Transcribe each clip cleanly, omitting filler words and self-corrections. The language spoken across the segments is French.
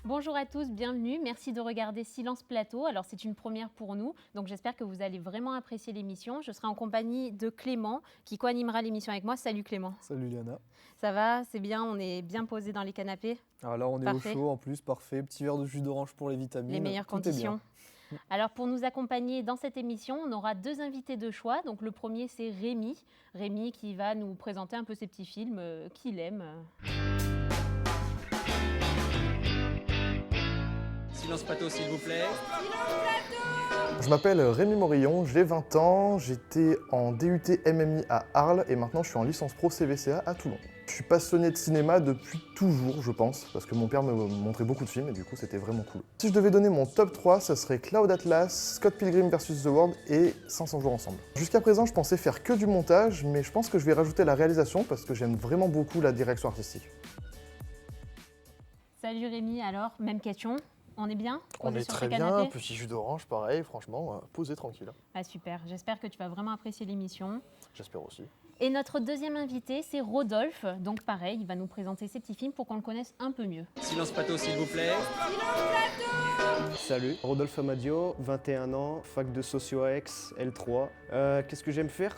Bonjour à tous, bienvenue. Merci de regarder Silence Plateau. Alors c'est une première pour nous, donc j'espère que vous allez vraiment apprécier l'émission. Je serai en compagnie de Clément qui co-animera l'émission avec moi. Salut Clément. Salut Liana. Ça va, c'est bien, on est bien posé dans les canapés. Alors là on est Parfait. au chaud en plus, parfait. Petit verre de jus d'orange pour les vitamines. Les meilleures tout conditions. Est bien. Alors pour nous accompagner dans cette émission, on aura deux invités de choix. Donc le premier c'est Rémi. Rémi qui va nous présenter un peu ses petits films qu'il aime. Silence Plateau, s'il vous plaît. Je m'appelle Rémi Morillon, j'ai 20 ans, j'étais en DUT MMI à Arles et maintenant je suis en licence pro CVCA à Toulon. Je suis passionné de cinéma depuis toujours, je pense, parce que mon père me montrait beaucoup de films et du coup c'était vraiment cool. Si je devais donner mon top 3, ça serait Cloud Atlas, Scott Pilgrim vs The World et 500 jours ensemble. Jusqu'à présent, je pensais faire que du montage, mais je pense que je vais rajouter la réalisation parce que j'aime vraiment beaucoup la direction artistique. Salut Rémi, alors même question. On est bien? On Posé est sur très tes bien, canapés petit jus d'orange, pareil, franchement, posé tranquille. Ah super, j'espère que tu vas vraiment apprécier l'émission. J'espère aussi. Et notre deuxième invité, c'est Rodolphe. Donc pareil, il va nous présenter ses petits films pour qu'on le connaisse un peu mieux. Silence Plateau, s'il vous plaît. Salut, Rodolphe Amadio, 21 ans, fac de socio à Aix, L3. Qu'est-ce que j'aime faire?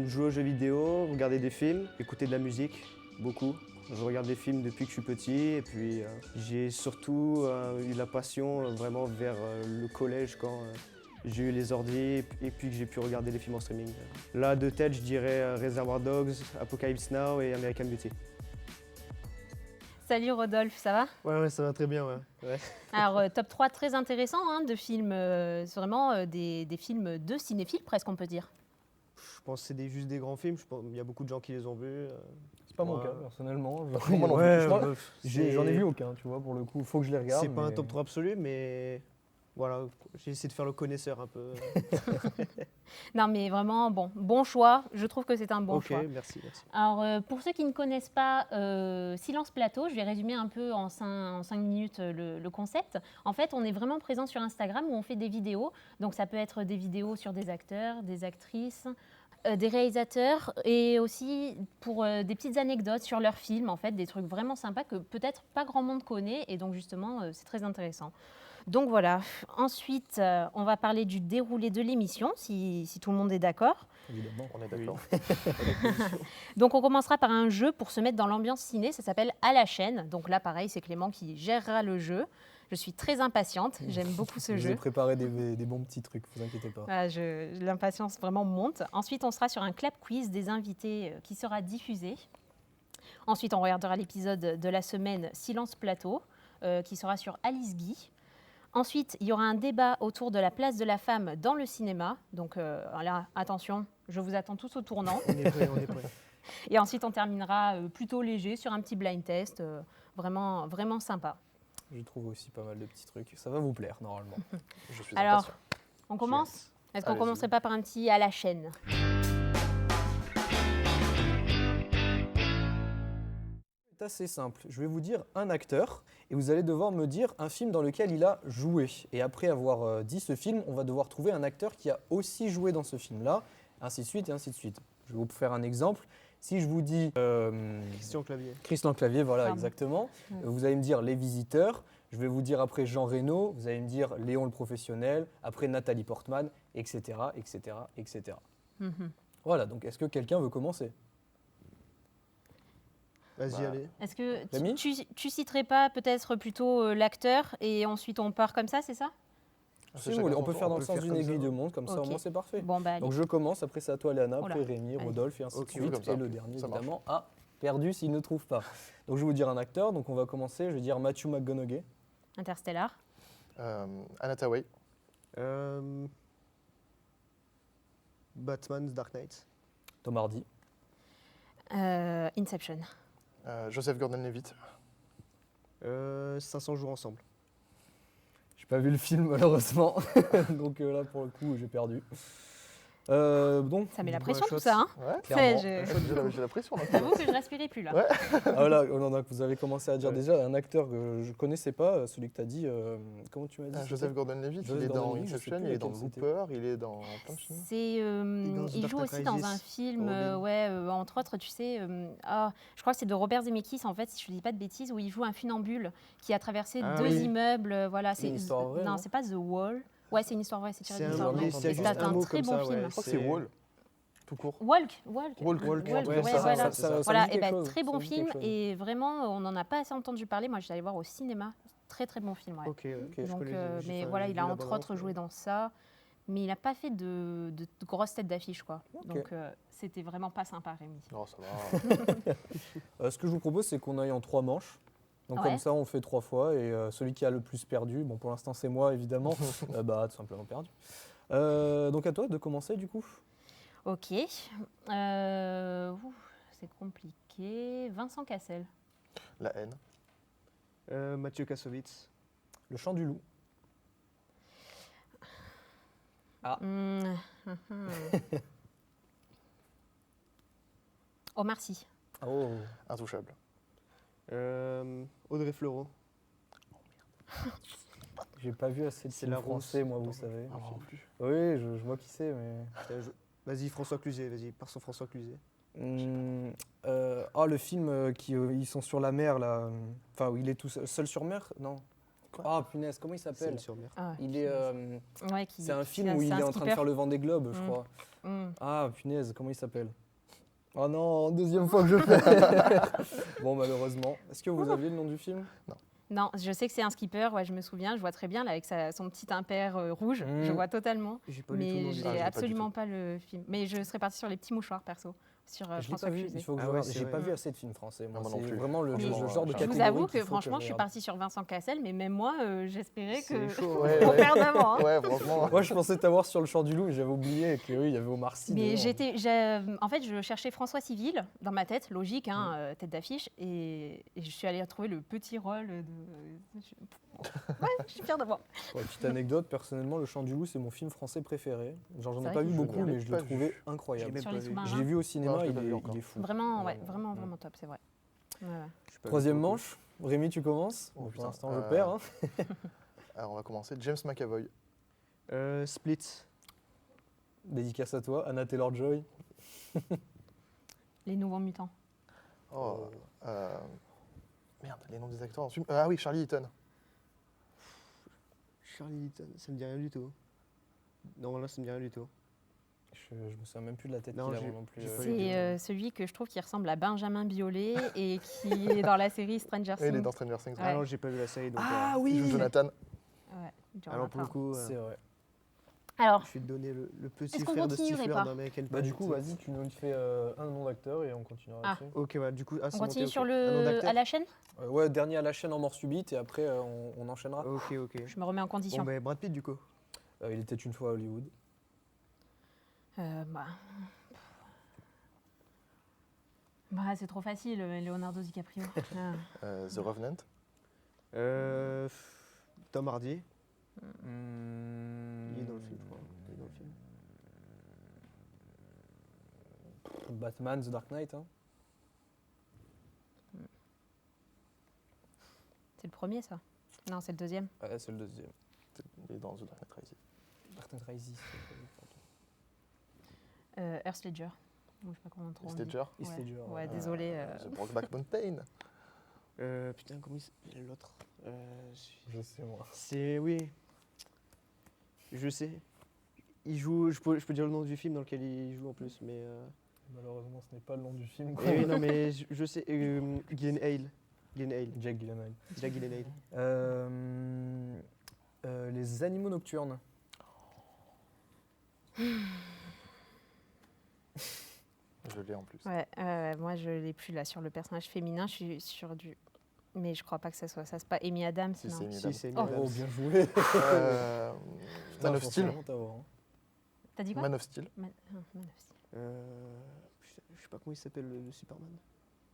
Jouer aux jeux vidéo, regarder des films, écouter de la musique, beaucoup. Je regarde des films depuis que je suis petit et puis j'ai surtout eu la passion vraiment vers le collège quand j'ai eu les ordi et puis que j'ai pu regarder les films en streaming. Là, de tête, je dirais Reservoir Dogs, Apocalypse Now et American Beauty. Salut Rodolphe, ça va? Ouais, ça va très bien, ouais. Alors top 3 très intéressant de films, c'est vraiment des films de cinéphiles presque on peut dire. Je pense que c'est juste des grands films, il y a beaucoup de gens qui les ont vus. C'est pas mon Ouais. cas personnellement. Ouais, J'en ai vu aucun, tu vois, pour le coup. Faut que je les regarde. C'est pas un mais- top 3 absolu, mais voilà, j'ai essayé de faire le connaisseur un peu. Non mais vraiment bon choix, je trouve que c'est un bon Ok, choix. merci. Alors pour ceux qui ne connaissent pas Silence Plateau, je vais résumer un peu en 5 minutes le concept. En fait, on est vraiment présent sur Instagram où on fait des vidéos. Donc ça peut être des vidéos sur des acteurs, des actrices, des réalisateurs et aussi pour des petites anecdotes sur leurs films, en fait, des trucs vraiment sympas que peut-être pas grand monde connaît et donc justement c'est très intéressant. Donc voilà, ensuite on va parler du déroulé de l'émission si tout le monde est d'accord. Évidemment. On est d'accord. Donc on commencera par un jeu pour se mettre dans l'ambiance ciné, ça s'appelle À la chaîne. Donc là pareil, c'est Clément qui gérera le jeu. Je suis très impatiente, j'aime beaucoup ce Je vous ai jeu. préparé des bons petits trucs, vous inquiétez pas. Voilà, l'impatience vraiment monte. Ensuite, on sera sur un clap quiz des invités qui sera diffusé. Ensuite, on regardera l'épisode de la semaine Silence Plateau, qui sera sur Alice Guy. Ensuite, il y aura un débat autour de la place de la femme dans le cinéma. Donc là, attention, je vous attends tous au tournant. On est prêts. Et ensuite, on terminera plutôt léger sur un petit blind test, vraiment, vraiment sympa. Je trouve aussi pas mal de petits trucs. Ça va vous plaire normalement. Je suis Alors, impatient. on commence? Est-ce qu'on Allez-y. commencerait pas par un petit À la chaîne? C'est assez simple. Je vais vous dire un acteur et vous allez devoir me dire un film dans lequel il a joué. Et après avoir dit ce film, on va devoir trouver un acteur qui a aussi joué dans ce film-là, ainsi de suite et ainsi de suite. Je vais vous faire un exemple. Si je vous dis Christian Clavier. Christian Clavier, voilà, Pardon. exactement. Ouais. Vous allez me dire Les Visiteurs. Je vais vous dire après Jean Reno. Vous allez me dire Léon le Professionnel. Après Nathalie Portman, etc., etc., etc. Mhm. Voilà, donc est-ce que quelqu'un veut commencer? Vas-y, Bah, allez. Est-ce que Rémi tu citerais pas peut-être plutôt l'acteur et ensuite on part comme ça, c'est ça? Si vous voulez, on peut faire dans le sens d'une aiguille de montre, comme ça au Ok. moins c'est parfait. Bon, bah allez. Donc je commence, après c'est à toi Léana, Oh là. après Rémi, Allez. Rodolphe et ainsi de Ok, suite. comme ça, Et le ok. dernier Ça marche. évidemment a perdu s'il ne trouve pas. Donc je vais vous dire un acteur, donc on va commencer, je vais dire Matthew McConaughey. Interstellar. Anna Tawai. Batman, Dark Knight. Tom Hardy. Inception. Joseph Gordon-Levitt. 500 jours ensemble. J'ai pas vu le film malheureusement, donc là pour le coup j'ai perdu. Donc, Ça met la bah, pression tout shots. ça, hein. Ouais. Clairement. J'ai la pression. là. J'avoue que je respirais plus là. Ouais. Ah, voilà, vous avez commencé à dire Ouais. déjà un acteur que je connaissais pas, celui que tu as dit. Comment tu m'as dit c'était Joseph Gordon-Levitt, il Joseph est dans Gordon-Levitt, je sais Inception, plus il est dans lequel c'était. Looper, il est dans plein de films. dans Il The joue Dark aussi dans Crisis, un film, Robin. entre autres, tu sais, je crois que c'est de Robert Zemeckis en fait, si je ne dis pas de bêtises, où il joue un funambule qui a traversé Ah 2 oui. immeubles. Voilà, C'est une histoire vraie, non Non, c'est pas The Wall. Ouais, c'est une histoire vraie, c'est tiré C'est d'une un, histoire vraie. oui, c'est Et juste c'est un un mot très comme bon ça, film. ouais. Je crois que c'est Wall, tout court. Walk. Walk, ouais, ouais, ça, voilà. ça me Voilà, dit et quelque ben, chose, très ça bon me dit quelque film chose. et vraiment, on n'en a pas assez entendu parler. Moi, je suis allée voir au cinéma. Très très bon film, ouais. Ok, je Donc, connais, j'ai mais pas voilà, vu il a la entre bande-annonce, autres mais- joué dans ça, mais il n'a pas fait de grosses têtes d'affiche, quoi. Ok. Donc, c'était vraiment pas sympa, Rémi. Non, ça va. Ce que je vous propose, c'est qu'on aille en 3 manches. Donc Ouais. comme ça, on fait 3 fois et celui qui a le plus perdu, bon pour l'instant c'est moi évidemment, bah tout simplement perdu. Donc à toi de commencer du coup. Ok. C'est compliqué. Vincent Cassel. La haine. Mathieu Kassovitz. Le chant du loup. Hmm, Omar Sy. Oh. Intouchable. Audrey Fleurot. J'ai pas vu assez de C'est films la français rousse. moi, vous Attends, savez. Ah, moi non plus. Oui, je vois qui c'est, mais. Vas-y, François Cluzet, vas-y, pars sur François Cluzet. Le film qui ils sont sur la mer là. Enfin, où il est tout seul sur mer, non. Quoi Ah punaise, comment il s'appelle? Seine-sur-Mer. Ah, Il est. ouais, C'est un film c'est où il un est en train de skipper. faire le Vendée Globe, je Mm. crois. Hmm. Ah punaise, comment il s'appelle? Oh non, deuxième fois que je le fais. Bon, malheureusement. Est-ce que vous aviez le nom du film? Non, je sais que c'est un skipper, ouais, je me souviens, je vois très bien là, avec son petit impair rouge, Mm. je vois totalement. J'ai pas du tout le Mais nom du Ah, je j'ai l'ai pas du absolument tout. pas le film. Mais je serais partie sur les petits mouchoirs perso, sur Je l'ai François pas vu, Cluzet. il faut que Ah je ouais, regarde. c'est J'ai vrai. pas vu assez de films français. Moi, moi non c'est plus. vraiment le Franchement, genre de je Je catégorie. vous avoue qu'il que faut franchement, je suis regarde. partie sur Vincent Cassel, mais même moi, j'espérais C'est que chaud. Ouais, on ouais. perde avant. Hein. Ouais, franchement. Moi, je pensais t'avoir sur le chant du loup, mais j'avais oublié que oui, il y avait Omar Sy. Mais dedans. en fait, je cherchais François Civil dans ma tête, logique, hein, tête d'affiche, et je suis allée retrouver le petit rôle de. Ouais, je suis fière d'avoir. Pour une petite anecdote, personnellement, le chant du loup, c'est mon film français préféré. Genre, j'en C'est ai vrai pas que vu je beaucoup, l'ai mais je pas le vu. trouvais incroyable. J'ai Sur même les pas vu. sous-marins. Je l'ai vu au cinéma, Non, je l'ai il pas vu est encore. fou. Vraiment, ouais, Vraiment. vraiment top, c'est vrai. Ouais, ouais. J'ai pas vu Troisième beaucoup. manche. Rémi, tu commences. Oh, Bon, pour putain. l'instant, je perds. Hein. Alors, on va commencer. James McAvoy. Split. Dédicace à toi, Anna Taylor-Joy. Les Nouveaux Mutants. Oh. Merde, les noms des acteurs dans ce film. Ah oui, Charlie Eaton. Charlie Eaton, ça me dit rien du tout. Non, là, ça me dit rien du tout. Je me souviens même plus de la tête Non, qu'il a j'ai- non plus. j'ai pas C'est celui que je trouve qui ressemble à Benjamin Biolay et qui est dans la série Stranger Oui, il est Things. dans Stranger Things. Ah non, j'ai pas vu la série, donc Ah Il oui joue Jonathan. Ouais, John alors pour le Rather. coup, C'est vrai. Alors, je vais te donner le petit Est-ce qu'on frère de continuerait Stifler pas d'American Bah, du Pie, coup, tu sais. vas-y, tu nous fais un nom d'acteur et on continuera Ah. là-dessus. Ok, voilà, du coup, on c'est continue monté, sur ok. Un nom d'acteur à la chaîne. Ouais, dernier à la chaîne en mort subite et après, on enchaînera. Ok, ok. Je me remets en Bon, condition. ben Brad Pitt, du coup. Il était une fois à Hollywood. Bah, c'est trop facile, Leonardo DiCaprio. Ah. The Revenant. Tom Hardy. Hmm. Il est dans le film, je crois. Il est dans le film. Batman, The Dark Knight. Hein. C'est le premier, ça? Non, c'est le deuxième. Ouais, c'est le deuxième. Il est dans The Dark Knight Rises. Dark Knight Rises. Heath Ledger. Ou je sais pas comment trop on dit. Ledger. Heath Ouais. Ledger, Ouais, ouais. désolé. The Brokeback Mountain. Putain, comment il s'appelle l'autre Je sais, moi. C'est. Oui. Je sais. Il joue. Je peux dire le nom du film dans lequel il joue en plus, mais. Malheureusement, ce n'est pas le nom du film. quoi. Eh oui, non, mais je sais. Gyllenhaal. Gyllenhaal. Jack Gyllenhaal. Jack Gyllenhaal. Les animaux nocturnes. Je l'ai en plus. Ouais, moi je l'ai plus là sur le personnage féminin, je suis sur du. Mais je crois pas que ça soit ça. C'est pas Amy Adams, Si, non. c'est Amy Si, Adams. c'est Oh. Amy Oh, Adams. bien joué. Man of je pensais Steel. vraiment t'avoir, hein. T'as dit quoi? Man of Steel. Man of Steel. Putain, Je sais pas comment il s'appelle le Superman.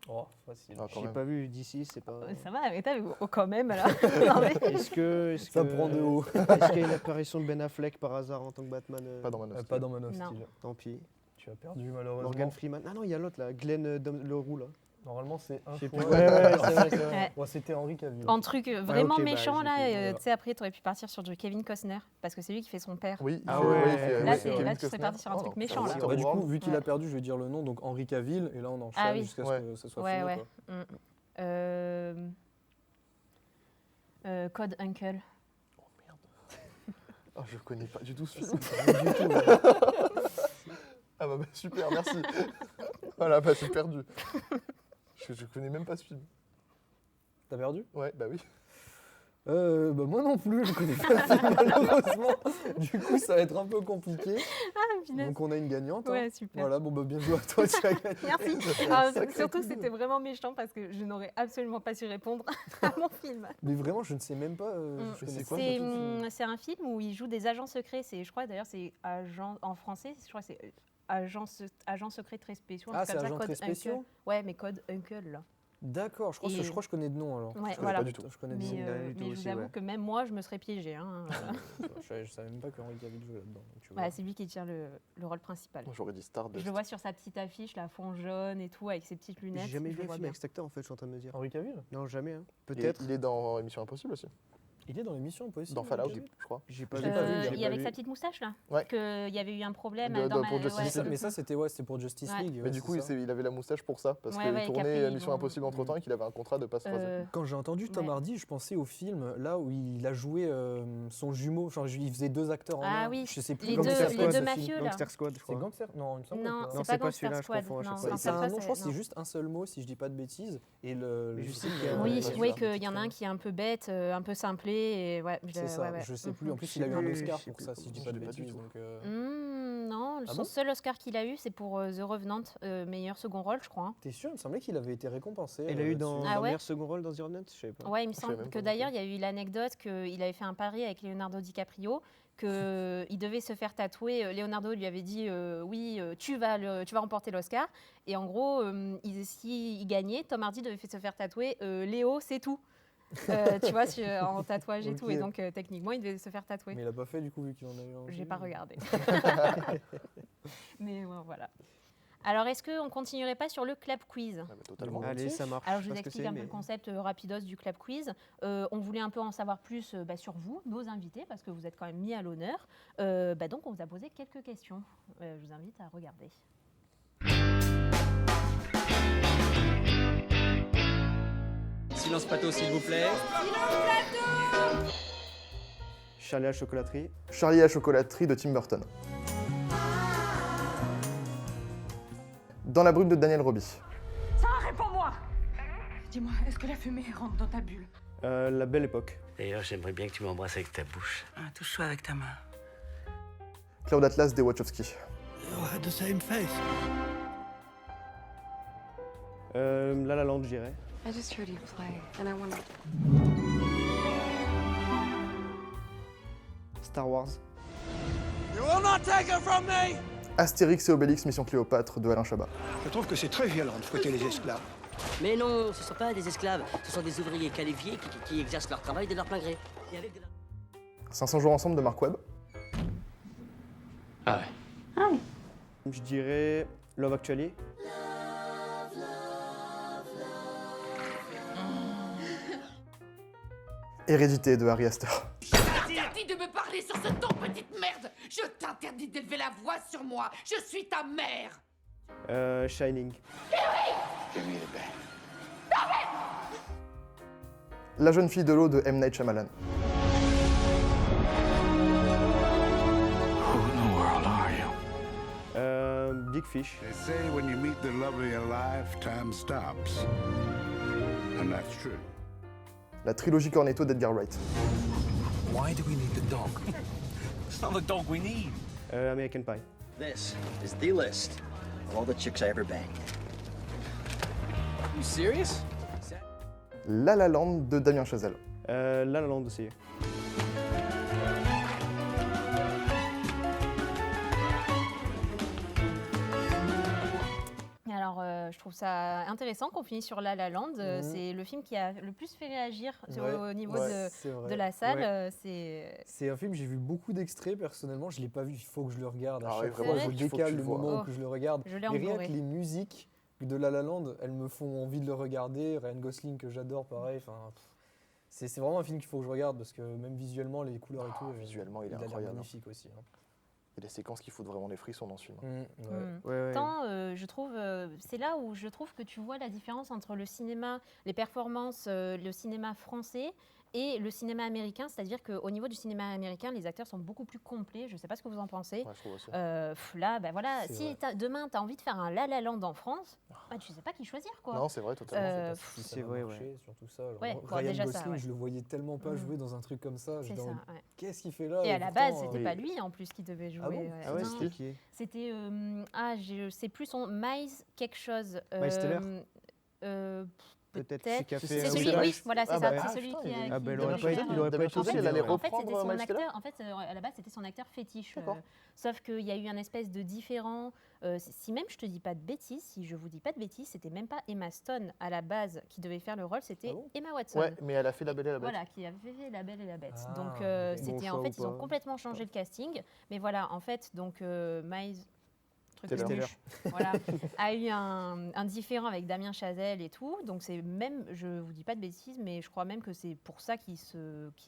Oh, facile. Ah, quand J'ai même. pas vu d'ici, c'est pas. Ça va, mais t'as vu, oh, quand même, alors. Non, mais- Ça prend de haut. Est-ce qu'il y a une apparition de Ben Affleck par hasard en tant que Batman Pas dans Man of Steel. Pas dans Man of Non. Steel. Tant pis. Tu as perdu malheureusement. Morgan Freeman. Ah non, il y a l'autre là, Glenn Leroux là. Normalement, c'est un Je sais choix. plus. Ouais, c'est vrai, c'est vrai. Ouais. Bon, c'était Henri Cavill. En truc vraiment ok, bah, méchant, j'ai là, fait, voilà. tu sais, après, t'aurais pu partir sur du Kevin Costner, parce que c'est lui qui fait son père. Oui, Ah il fait- ouais. il fait- Là, oui, c'est- Kevin là, tu serais Costner. parti sur un truc non, méchant, ça là. va, Bah, du coup, vu qu'il Ouais. a perdu, je vais dire le nom, donc Henri Cavill, et là on enchaîne Ah oui. jusqu'à ce Ouais. que ça soit Ouais, fini. ouais. quoi. Code Uncle. Ah, je connais pas du tout ce Ça, film. c'est rien du tout, là. Ah bah super, merci. Voilà, bah c'est perdu. Je connais même pas ce film. T'as perdu? Ouais, bah oui. Bah moi non plus, je connais pas le film, malheureusement. Du coup, ça va être un peu compliqué. Ah, punaise. Donc on a une gagnante. hein. Ouais, super. Voilà, bon bah bien joué à toi, tu as gagné. Merci. Ça fait un Alors, sacré surtout, coup de- c'était vraiment méchant parce que je n'aurais absolument pas su répondre à mon film. Mais vraiment, je ne sais même pas. Je Mais connais c'est pas quoi, du C'est tout le film. c'est un film où il joue des agents secrets. Je crois d'ailleurs, c'est agent en français. Je crois que c'est agent secret très spéciaux. un Ah, truc c'est comme ça, agent Code très spéciaux. Uncle. Ouais, mais Code Uncle là. D'accord, je crois Et- que je connais de nom alors. Ouais, Je connais voilà. pas du tout. Je connais de Mais, nom. rien du tout mais je aussi, vous avoue ouais. que même moi, je me serais piégée. Hein. Je savais même pas que Henri Cavill jouait là-dedans. donc tu vois. Bah, c'est lui qui tient le rôle principal. J'aurais dit Stardust. Je le vois sur sa petite affiche, la fond jaune et tout, avec ses petites lunettes. J'ai jamais je vu le un vois film bien. avec cet acteur en fait, je suis en train de me dire. Henri Cavill Non, jamais. Hein. Et Peut-être. il est dans Mission Impossible aussi. Il est dans l'émission Impossible. Dans Fallout, Henri Cavill je crois. J'ai pas Je vu. l'ai pas vu, j'ai il Et pas avec vu. sa petite moustache là Ouais. Qu'il y avait eu un problème De- dans pour Justice Mais ouais. ça, c'était pour Justice Ouais. League. Mais ouais, du c'est coup, ça. il avait la moustache pour ça, parce Ouais, qu'il ouais, tournait qu'après, ils Mission ont- Impossible entre temps et qu'il avait un contrat de pas se croiser. Quand j'ai entendu Tom Ouais. Hardy, je pensais au film là où il a joué son jumeau. Genre, il faisait deux acteurs en Ah un. oui, Je sais plus les comment deux- ça les s'appelle, deux ce film. mafieux, là. Gangster Squad, je C'est crois. Gangster Non, il me semble Non, pas. c'est Non, pas c'est pas Gangster celui-là, je Squad. confonds à chaque Non, fois. Ça, Gangster a un Squad, nom, je crois, c'est- c'est non. juste un seul mot, si je dis pas de bêtises. Et Mais je sais qu'il y a- Oui, Ouais, oui, celui-là. qu'il y en a un qui est un peu bête, un peu simplé. Et ouais, C'est ça, ouais, ouais. je sais plus. Mhm. En plus, Je il a sais eu un plus, Oscar je sais pour plus ça, si je dis comment, pas de je l'ai pas du bêtises. tout. Donc, Non, Ah son bon seul Oscar qu'il a eu, c'est pour The Revenant, meilleur second rôle, je crois. Hein. T'es sûr? Il me semblait qu'il avait été récompensé. Il a eu dans, là-dessus. Ah dans ouais meilleur second rôle dans The Revenant, je savais pas. Ouais, il me Je savais semble même que pas non d'ailleurs, il y a eu l'anecdote qu'il avait fait un pari avec Leonardo DiCaprio, qu'il devait se faire tatouer. Leonardo lui avait dit oui, tu vas remporter l'Oscar. Et en gros, s'il gagnait, Tom Hardy devait se faire tatouer Léo, c'est tout. Tu vois, en tatouage et tout. Ok. Et donc, techniquement, il devait se faire tatouer. Mais il a pas fait du coup, vu qu'il en a eu un. J'ai pas regardé. Mais ouais, voilà. Alors, est-ce qu'on continuerait pas sur le Club Quiz? Ah, bah, totalement. Allez, ça marche. Alors, je sais vous pas ce que explique c'est, un peu mais- le concept rapidos du Club Quiz. On voulait un peu en savoir plus sur vous, nos invités, parce que vous êtes quand même mis à l'honneur. Donc, on vous a posé quelques questions. Je vous invite à regarder. Silence plateau, s'il vous plaît. Charlie à la chocolaterie. Charlie à la chocolaterie de Tim Burton. Dans la brume de Daniel Roby. Réponds-moi. Dis-moi, est-ce que la fumée rentre dans ta bulle? La belle époque. D'ailleurs, j'aimerais bien que tu m'embrasses avec ta bouche. Ah, touche-toi avec ta main. Cloud Atlas des Wachowski. La La Land, je dirais. I just heard you play, and I wanted. Star Wars. Astérix et Obélix Mission Cléopâtre de Alain Chabat. Je trouve que c'est très violent de fouetter les esclaves. Mais non, ce ne sont pas des esclaves, ce sont des ouvriers qualifiés qui exercent leur travail de leur plein gré. Et avec de la... 500 jours ensemble de Mark Webb. Ah ouais. Je dirais Love Actually. Hérédité de Harry Astor. T'interdis de me parler sur ce ton, petite merde. Je t'interdis d'élever la voix sur moi. Je suis ta mère. Shining. La jeune fille de l'eau de M. Night Shyamalan. Big Fish. They say when you meet the love of your life, time stops. And that's true. La trilogie Cornetto d'Edgar Wright. Why do we need the dog? It's not the dog we need. American Pie. This is the list of all the chicks I ever banged. You serious? La La Land de Damien Chazelle. La La Land aussi. je trouve ça intéressant qu'on finisse sur La La Land. C'est le film qui a le plus fait réagir au niveau de la salle. C'est un film, j'ai vu beaucoup d'extraits personnellement, je ne l'ai pas vu, il faut que je le regarde. À Ah chaque ouais, fois, vraiment, je il faut que décale tu le le vois. moment où je le regarde. Je l'ai en Et rien que Blu-ray. les musiques de La La Land, elles me font envie de le regarder. Ryan Gosling que j'adore, pareil. C'est vraiment un film qu'il faut que je regarde parce que même visuellement, les couleurs et tout, visuellement, il est a l'air incroyable. magnifique aussi. Hein. Il y a des séquences qui foutent vraiment des frissons dans ce film. Tant, je trouve, c'est là où je trouve que tu vois la différence entre le cinéma, les performances, le cinéma français et le cinéma américain. C'est-à-dire qu'au niveau du cinéma américain, les acteurs sont beaucoup plus complets. Je ne sais pas ce que vous en pensez. Ouais, je trouve aussi. Là, ben voilà, C'est si vrai. demain tu as envie de faire un La La Land en France, tu ne sais pas qui choisir, quoi. Non, c'est vrai, totalement. Si ça c'est va vrai, marcher, surtout ça. Alors, Ouais, Ryan déjà Gosling, ça, ouais. je le voyais tellement pas jouer dans un truc comme ça. C'est J'étais en ça, mode, ouais. qu'est-ce qu'il fait là? Et à la pourtant, base, c'était oui. pas lui en plus qui devait jouer. Ah bon Ah ouais, Non, c'était qui? C'était je sais plus son Miles quelque chose. Miles Teller Peut-être. celui qui a fait C'est un celui, Whiplash. oui, voilà, c'est Ah ça. bah, C'est celui putain, qui a. Ah bah, il qui aurait devait pas été- faire, il aurait pas été D'habitude, aussi, il allait ouais. En fait, reprendre c'était son Miles Teller. acteur. En fait, à la base, c'était son acteur fétiche. D'accord. Sauf qu'il y a eu un espèce de différent. Si même je te dis pas de bêtises, si je vous dis pas de bêtises, c'était même pas Emma Stone à la base qui devait faire le rôle, c'était Ah bon Emma Watson. Ouais, mais elle a fait La Belle et la Bête. Voilà, qui avait fait La Belle et la Bête. Ah, Donc ok. c'était Bon en choix fait ou ils ont pas. complètement changé le casting, mais voilà en fait donc Miles Teller. Teller, voilà, a eu un différend avec Damien Chazelle et tout, donc c'est même, je vous dis pas de bêtises, mais je crois même que c'est pour ça qu'il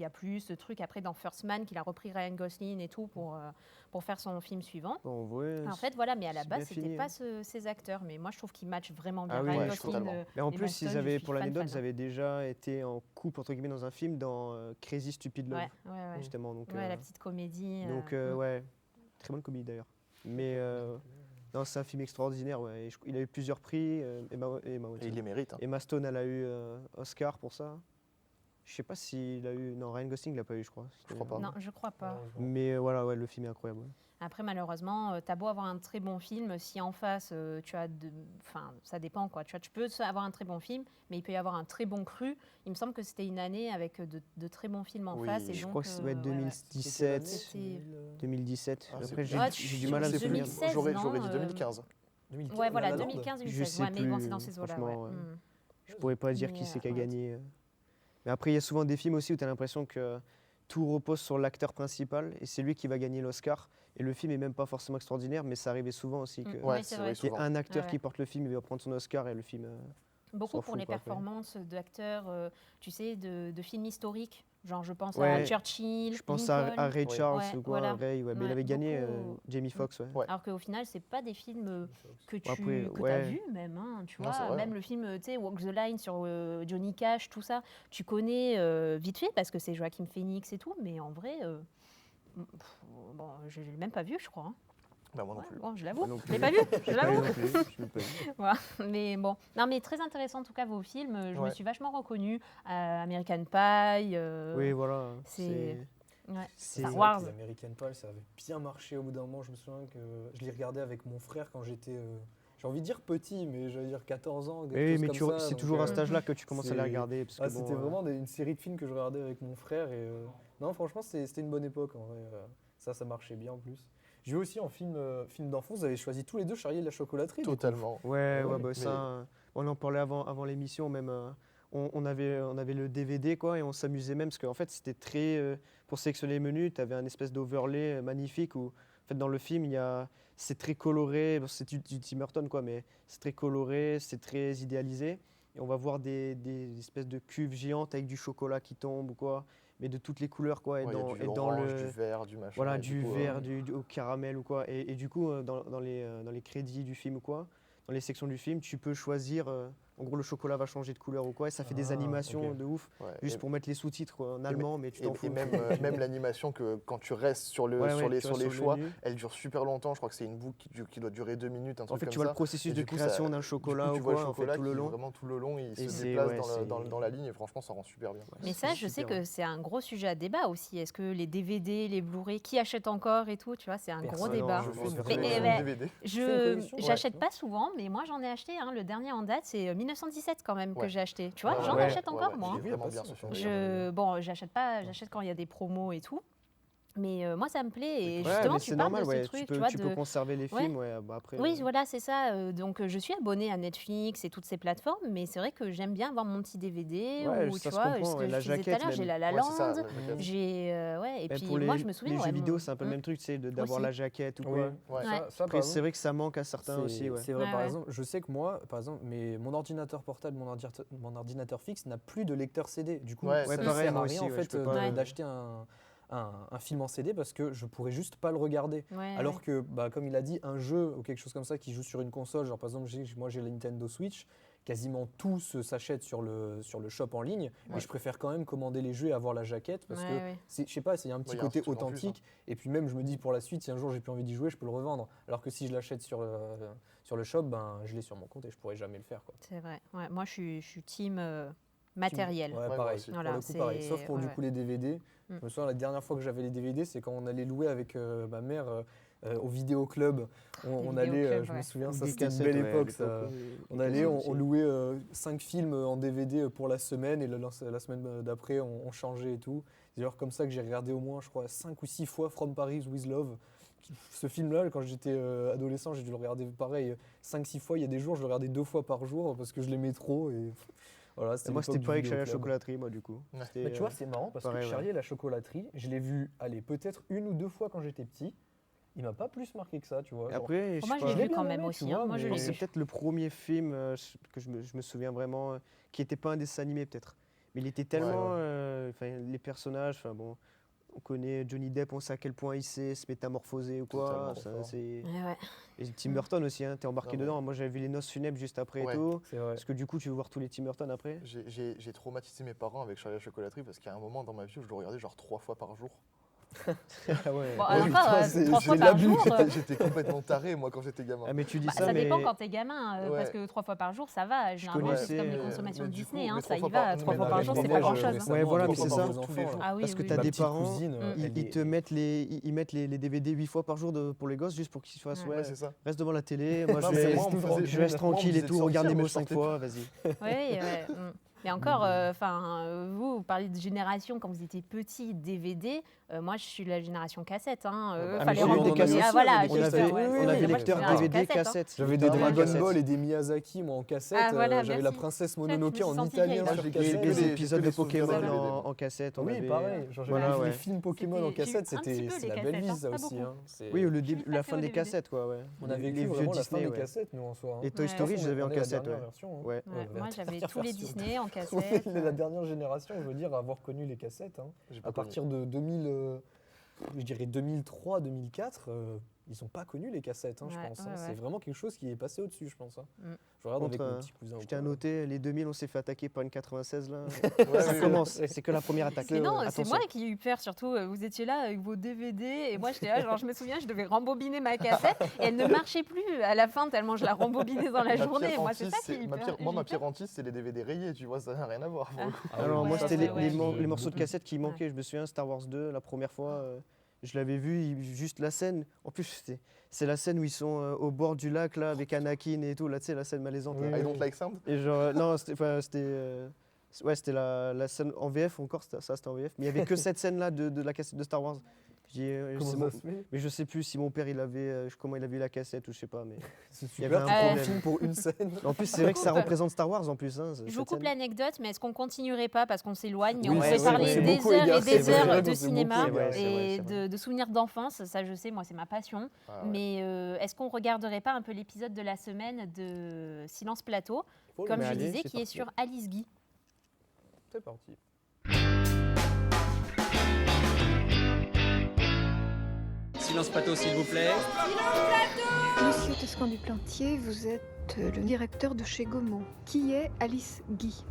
a plu ce truc après dans First Man qu'il a repris Ryan Gosling et tout pour faire son film suivant. En vrai, En fait, voilà, mais à la c'est base, bien c'était fini, pas hein. ces acteurs, mais moi je trouve qu'ils matchent vraiment bien. Ah oui, Ryan ouais, Gosling, totalement. Mais en Emma plus, Stone, ils je avaient, suis pour l'anecdote, fan. ils avaient déjà été en couple entre guillemets dans un film dans Crazy Stupid Love, Ouais. justement. Donc, Ouais, la petite comédie. ouais, très bonne comédie d'ailleurs. Mais non, c'est un film extraordinaire. Ouais. Et il a eu plusieurs prix. Emma Et Watson. il les mérite. Hein. Emma Stone, elle a eu Oscar pour ça. Je sais pas s'il a eu. Non, Ryan Gosling l'a pas eu, je crois. Je crois pas. Non, je crois pas. Mais voilà, ouais, le film est incroyable. Ouais. Après, malheureusement, t'as beau avoir un très bon film, si en face, tu as enfin, ça dépend, quoi. Tu peux avoir un très bon film, mais il peut y avoir un très bon cru. Il me semble que c'était une année avec de très bons films en Oui, face. Et Je donc, crois que ça doit être ouais, ouais. 2017. C'était- 2017. Ah, Après, c'est- j'ai du mal à me Je sais plus. souvenir. 2016, J'aurais non, dit 2015. 2015, Ouais, voilà, La La Land. 2015, Je 2016. sais Ouais, mais bon, plus, c'est dans ces eaux-là. franchement, Ouais. ouais. Je pourrais pas dire Mais, qui c'est qui a ouais. gagné. Mais après, il y a souvent des films aussi où tu as l'impression que tout repose sur l'acteur principal et c'est lui qui va gagner l'Oscar. Et le film est même pas forcément extraordinaire, mais ça arrivait souvent aussi que Ouais, Oui, c'est c'est vrai, vrai. qu'il y ait souvent. un acteur Ouais. qui porte le film, il va prendre son Oscar et le film. Beaucoup s'en pour fout, les quoi, après. performances d'acteurs, tu sais, de films historiques. Genre, je pense à Ouais. Churchill, Je pense Lincoln. à Ray Charles Ouais, ou quoi, voilà. Ray, ouais, mais il Ouais, avait gagné beaucoup. Jamie Foxx. Ouais. Ouais. Alors qu'au final, c'est pas des films que tu après, as ouais. vu même, hein, tu Non, c'est vois. vrai, Même ouais. le film, tu sais, Walk the Line sur Johnny Cash, tout ça, tu connais vite fait parce que c'est Joaquin Phoenix et tout, mais en vrai, bon, je l'ai même pas vu, je crois. Hein. Bah, moi non Ouais, plus. bon, je l'avoue, Moi non je l'ai plus. pas vu, je J'ai pas vu l'avoue. non plus, je l'ai pas vu. Voilà. Mais bon, non, mais très intéressant en tout cas vos films. Je me Ouais. suis vachement reconnue. American Pie. Oui, voilà. c'est- Ouais. c'est- Star C'est Wars. vrai que les American Pie, ça avait bien marché au bout d'un moment. Je me souviens que je les regardais avec mon frère quand j'étais, j'ai envie de dire petit, mais j'allais dire 14 ans. quelque Oui, chose mais comme ça, c'est donc, toujours à cet âge-là que tu commences à les c'est- regarder. Parce que Ah, bon, c'était vraiment une série de films que je regardais avec mon frère. Et, non, franchement, c'était une bonne époque en vrai. Ça marchait bien en plus. J'ai vu aussi en film d'enfance, vous avez choisi tous les deux Charlie et la chocolaterie. du coup. Totalement. Ouais, Ouais, bah, mais- ça, on en parlait avant l'émission même. On avait le DVD quoi et on s'amusait même parce qu'en fait c'était très pour sélectionner les menus, tu avais un espèce d'overlay magnifique où en fait dans le film c'est très coloré, bon, c'est du Tim Burton quoi, mais c'est très coloré, c'est très idéalisé et on va voir des espèces de cuves géantes avec du chocolat qui tombe ou quoi, mais de toutes les couleurs quoi Ouais, il y a du dans orange, le du vert, du machin. voilà, et du coup, vert, au caramel ou quoi. Et du coup, dans les crédits du film ou quoi, dans les sections du film, tu peux choisir. En gros, le chocolat va changer de couleur ou quoi. Et ça fait des Ah, animations ok. de ouf, ouais, juste et- pour mettre les sous-titres quoi, en allemand, mais tu t'en fous. Et même, même l'animation que quand tu restes sur, Ouais, ouais, sur les, tu sur restes les sur le choix, menu. elle dure super longtemps. Je crois que c'est une boucle qui doit durer 2 minutes, un En truc fait, comme tu vois ça. le processus Et de du coup, création ça- d'un Du coup, chocolat tu ou vois le quoi, en fait, chocolat tout qui le long. vraiment tout le long, il Et se c'est- déplace ouais, dans la ligne et franchement, ça rend super bien. Mais ça, je sais que c'est un gros sujet à débat aussi. Est-ce que les DVD, les Blu-ray, qui achète encore et tout, tu vois, c'est un gros Personne. débat. Je je fais une pense vraie que- Mais- collection mais- de DVD. fais une collection, J'achète ouais. pas souvent, mais moi j'en ai acheté. Hein, le dernier en date, c'est 1917 quand même que Ouais. j'ai acheté. Tu vois, Ouais, j'en ouais, achète encore ouais, moi. il est J'ai vu, vraiment il y a bien pas ce si film. longtemps. Bon, j'achète pas, j'achète quand il y a des promos et tout. Mais moi, ça me plaît. Et Ouais, justement, mais tu c'est parles normal, de ce ouais. truc, Tu peux conserver les Ouais. films, ouais. Bah, après, Oui, voilà, c'est ça. Donc, je suis abonnée à Netflix et toutes ces plateformes, mais c'est vrai que j'aime bien avoir mon petit DVD Ouais, ou ça tu se vois, comprend, ce ouais, que la je disais tout à jaquette l'heure, j'ai même. La La Ouais, c'est ça, Land, la jaquette. j'ai ouais, et Même puis pour moi, je me souviens. les jeux ouais, vidéo, c'est un peu le Mm. même truc, tu sais, d'avoir Aussi. la jaquette ou Oui, quoi. Ouais. Ouais. Ça, Après, par c'est vrai que ça manque à certains aussi, ouais. C'est vrai, Ouais, par ouais. exemple, je sais que moi, par exemple, mon ordinateur portable, mon ordinateur fixe n'a plus de lecteur CD. Du coup, Ouais, ça ouais, ne pareil, sert moi à aussi, rien en ouais, je fait peux pas, Ouais. d'acheter un film en CD parce que je pourrais juste pas le regarder. Ouais, Alors ouais. que, bah, comme il a dit, un jeu ou quelque chose comme ça qui joue sur une console, genre par exemple, moi j'ai la Nintendo Switch, quasiment tout s'achète sur le shop en ligne, mais je préfère quand même commander les jeux et avoir la jaquette parce Ouais, que, ouais. je sais pas, il y a un petit Ouais, il y a un côté petit truc en plus, authentique. Et puis même, je me dis pour la suite, si un jour j'ai plus envie d'y jouer, je peux le revendre. Alors que si je l'achète sur le shop, ben, je l'ai sur mon compte et je pourrais jamais le faire, quoi. C'est vrai. Ouais, moi, je suis team matériel. Ouais, moi pareil. aussi. Voilà, pour le coup, pareil. c'est- Sauf pour ouais, du ouais. coup les DVD. Je me souviens, la dernière fois que j'avais les DVD, c'est quand on allait louer avec ma mère au vidéoclub. On allait, vidéoclubs, je me ouais. souviens, ça Des c'était une cassettes, belle ouais, à époque. l'époque, Ça. oui, On des allait, cassettes on aussi. louait 5 films en DVD pour la semaine et la semaine d'après, on changeait et tout. C'est d'ailleurs comme ça que j'ai regardé au moins, je crois, 5 ou 6 fois From Paris with Love. Ce film-là, quand j'étais adolescent, j'ai dû le regarder pareil 5-6 fois. Il y a des jours, je le regardais 2 fois par jour parce que je l'aimais trop. Et voilà, Et moi, c'était pareil que Charlie à la chocolaterie, moi, du coup. Ouais. C'était, Mais tu vois, c'est marrant parce pareil, que ouais. Charlie et la chocolaterie, je l'ai vu, allez, peut-être 1 ou 2 fois quand j'étais petit. Il m'a pas plus marqué que ça, tu vois. Et genre. après, Moi, sais je pas, l'ai vu bien quand aimé, même tu aussi. vois, Moi, je mais- l'ai c'est vu. peut-être le premier film que je me souviens vraiment, qui n'était pas un dessin animé, peut-être. Mais il était tellement. Enfin, les personnages, enfin bon. On connaît Johnny Depp, on sait à quel point il sait se métamorphoser ou quoi. Totalement, Ça, fort. c'est... Ouais, ouais. Et Tim Burton aussi, hein, t'es embarqué Non, mais- dedans. Moi, j'avais vu les Noces funèbres juste après Ouais. et tout. C'est vrai. Parce que du coup, tu veux voir tous les Tim Burton après. J'ai traumatisé mes parents avec Charlie à la chocolaterie parce qu'il y a un moment dans ma vie où je le regardais genre 3 fois par jour. Ah ouais. Bon, alors putain, pas c'est 3 fois de par l'abus. jour. J'étais complètement taré moi quand j'étais gamin. Ah, mais tu dis Bah, ça, ça mais. dépend quand t'es gamin, Ouais. parce que 3 fois par jour, ça va. Généralement, c'est comme les connaissais, consommations mais du Disney, coup, hein, mais ça 3 y fois va. par- 3 mais fois la par jour, c'est réunion, pas grand-chose. récemment, Ouais, voilà, mais trois c'est fois ça. par jour, tous les jours. Ah oui, Parce que oui, t'as oui. des petite parents, cousine, ils te mettent ils mettent les DVD 8 fois par jour pour les gosses juste pour qu'ils fassent Ouais. Ouais, c'est ça. reste devant la télé, moi Non, je mais vais- moi, on me faisait- je reste honnêtement, on me tranquille et disait de tout, sortir, regarde mais Nemo je 5 sortais fois, vas-y. Oui, ouais. Mais encore, vous parlez de génération quand vous étiez petit, DVD. Moi, je suis de la génération cassette. Ah, Fallait mais rendre on des en avait cassettes. aussi, Ah, voilà, on avait ouais, on ouais, avait moi, je lecteur suis de la DVD cassette, hein. cassette. J'avais des Putain, Dragon cassette. Ball et des Miyazaki moi en cassette. Ah, voilà, J'avais la merci. princesse Je me Mononoke suis en sentie italien vieille. sur J'ai cassette. Les les- épisodes que de les souvenirs Pokémon DVD. en cassette, on Oui, avait. pareil. Genre, j'avais Voilà, vu ouais. les films Pokémon en J'ai eu cassette, un petit peu c'est les la cassettes, belle vie, hein, ça pas aussi. beaucoup. hein. C'est- Oui, suis la passée fin au des DVD. cassettes, quoi, ouais. On a vécu les vieux vraiment la fin Disney, des ouais. cassettes, nous, en soi. hein. Et Toy Ouais. Story, De toute je l'avais façon, en on est la cassette, dernière ouais. version, hein. Ouais. Ouais, moi, la j'avais dernière tous les version. Disney en On cassette. est la dernière génération, je veux dire, à avoir connu les cassettes. hein. J'ai pas À partir de 2000, je dirais 2003, 2004, ils n'ont pas connu les cassettes, hein, je Ouais, pense. ouais, hein. ouais. C'est vraiment quelque chose qui est passé au-dessus, je pense. hein. Mm. Je regarde avec Contre, mes petits cousins. ou Je tiens à quoi. noter, les 2000, on s'est fait attaquer par une 96 là. Ouais, Ça oui, commence, oui. c'est que la première attaque. Mais non, c'est Attention. moi qui ai eu peur surtout. Vous étiez là avec vos DVD et moi j'étais là, genre je me souviens, je devais rembobiner ma cassette et elle ne marchait plus à la fin tellement je la rembobinais dans la Ma journée. pire Moi c'est hantise, ça qui a eu peur. moi, ma J'ai eu pire hantise, c'est les DVD rayés, tu vois, ça n'a rien à voir. pour le coup. Ah oui, Alors mais moi ça, c'était c'est les vrai. morceaux de cassette qui manquaient, je me souviens Star Wars 2 la première fois, je l'avais vu, juste la scène, en plus c'est la scène où ils sont au bord du lac là avec Anakin et tout, là tu sais la scène malaisante. Oui, là. I don't like sound. Et genre non c'était la scène en VF encore, c'était en VF, mais il y avait que cette scène là de la cassette de Star Wars. Je dis, Comment c'est ça mon- se fait mais je sais plus si mon père il avait comment il avait eu la cassette ou je sais pas, mais C'est il y avait super, un tu prends un problème. film pour une scène. En plus c'est vrai que ça coupe. représente Star Wars en plus. Hein, Je vous cette coupe scène. l'anecdote, mais est-ce qu'on continuerait pas parce qu'on s'éloigne et Oui, on c'est pourrait vrai, parler c'est des beaucoup heures et égaré, des c'est vrai heures que de c'est cinéma beaucoup égaré, c'est vrai, et c'est vrai. de souvenirs d'enfance. Ça, je sais, moi, c'est ma passion. Ah ouais. Mais est-ce qu'on regarderait pas un peu l'épisode de la semaine de Silence Plateau, comme Mais je allez, disais, c'est qui est parti. sur Alice Guy. C'est parti. Silence plateau, s'il vous plaît. Monsieur Toscan du Plantier, vous êtes le directeur de chez Gaumont. Qui est Alice Guy?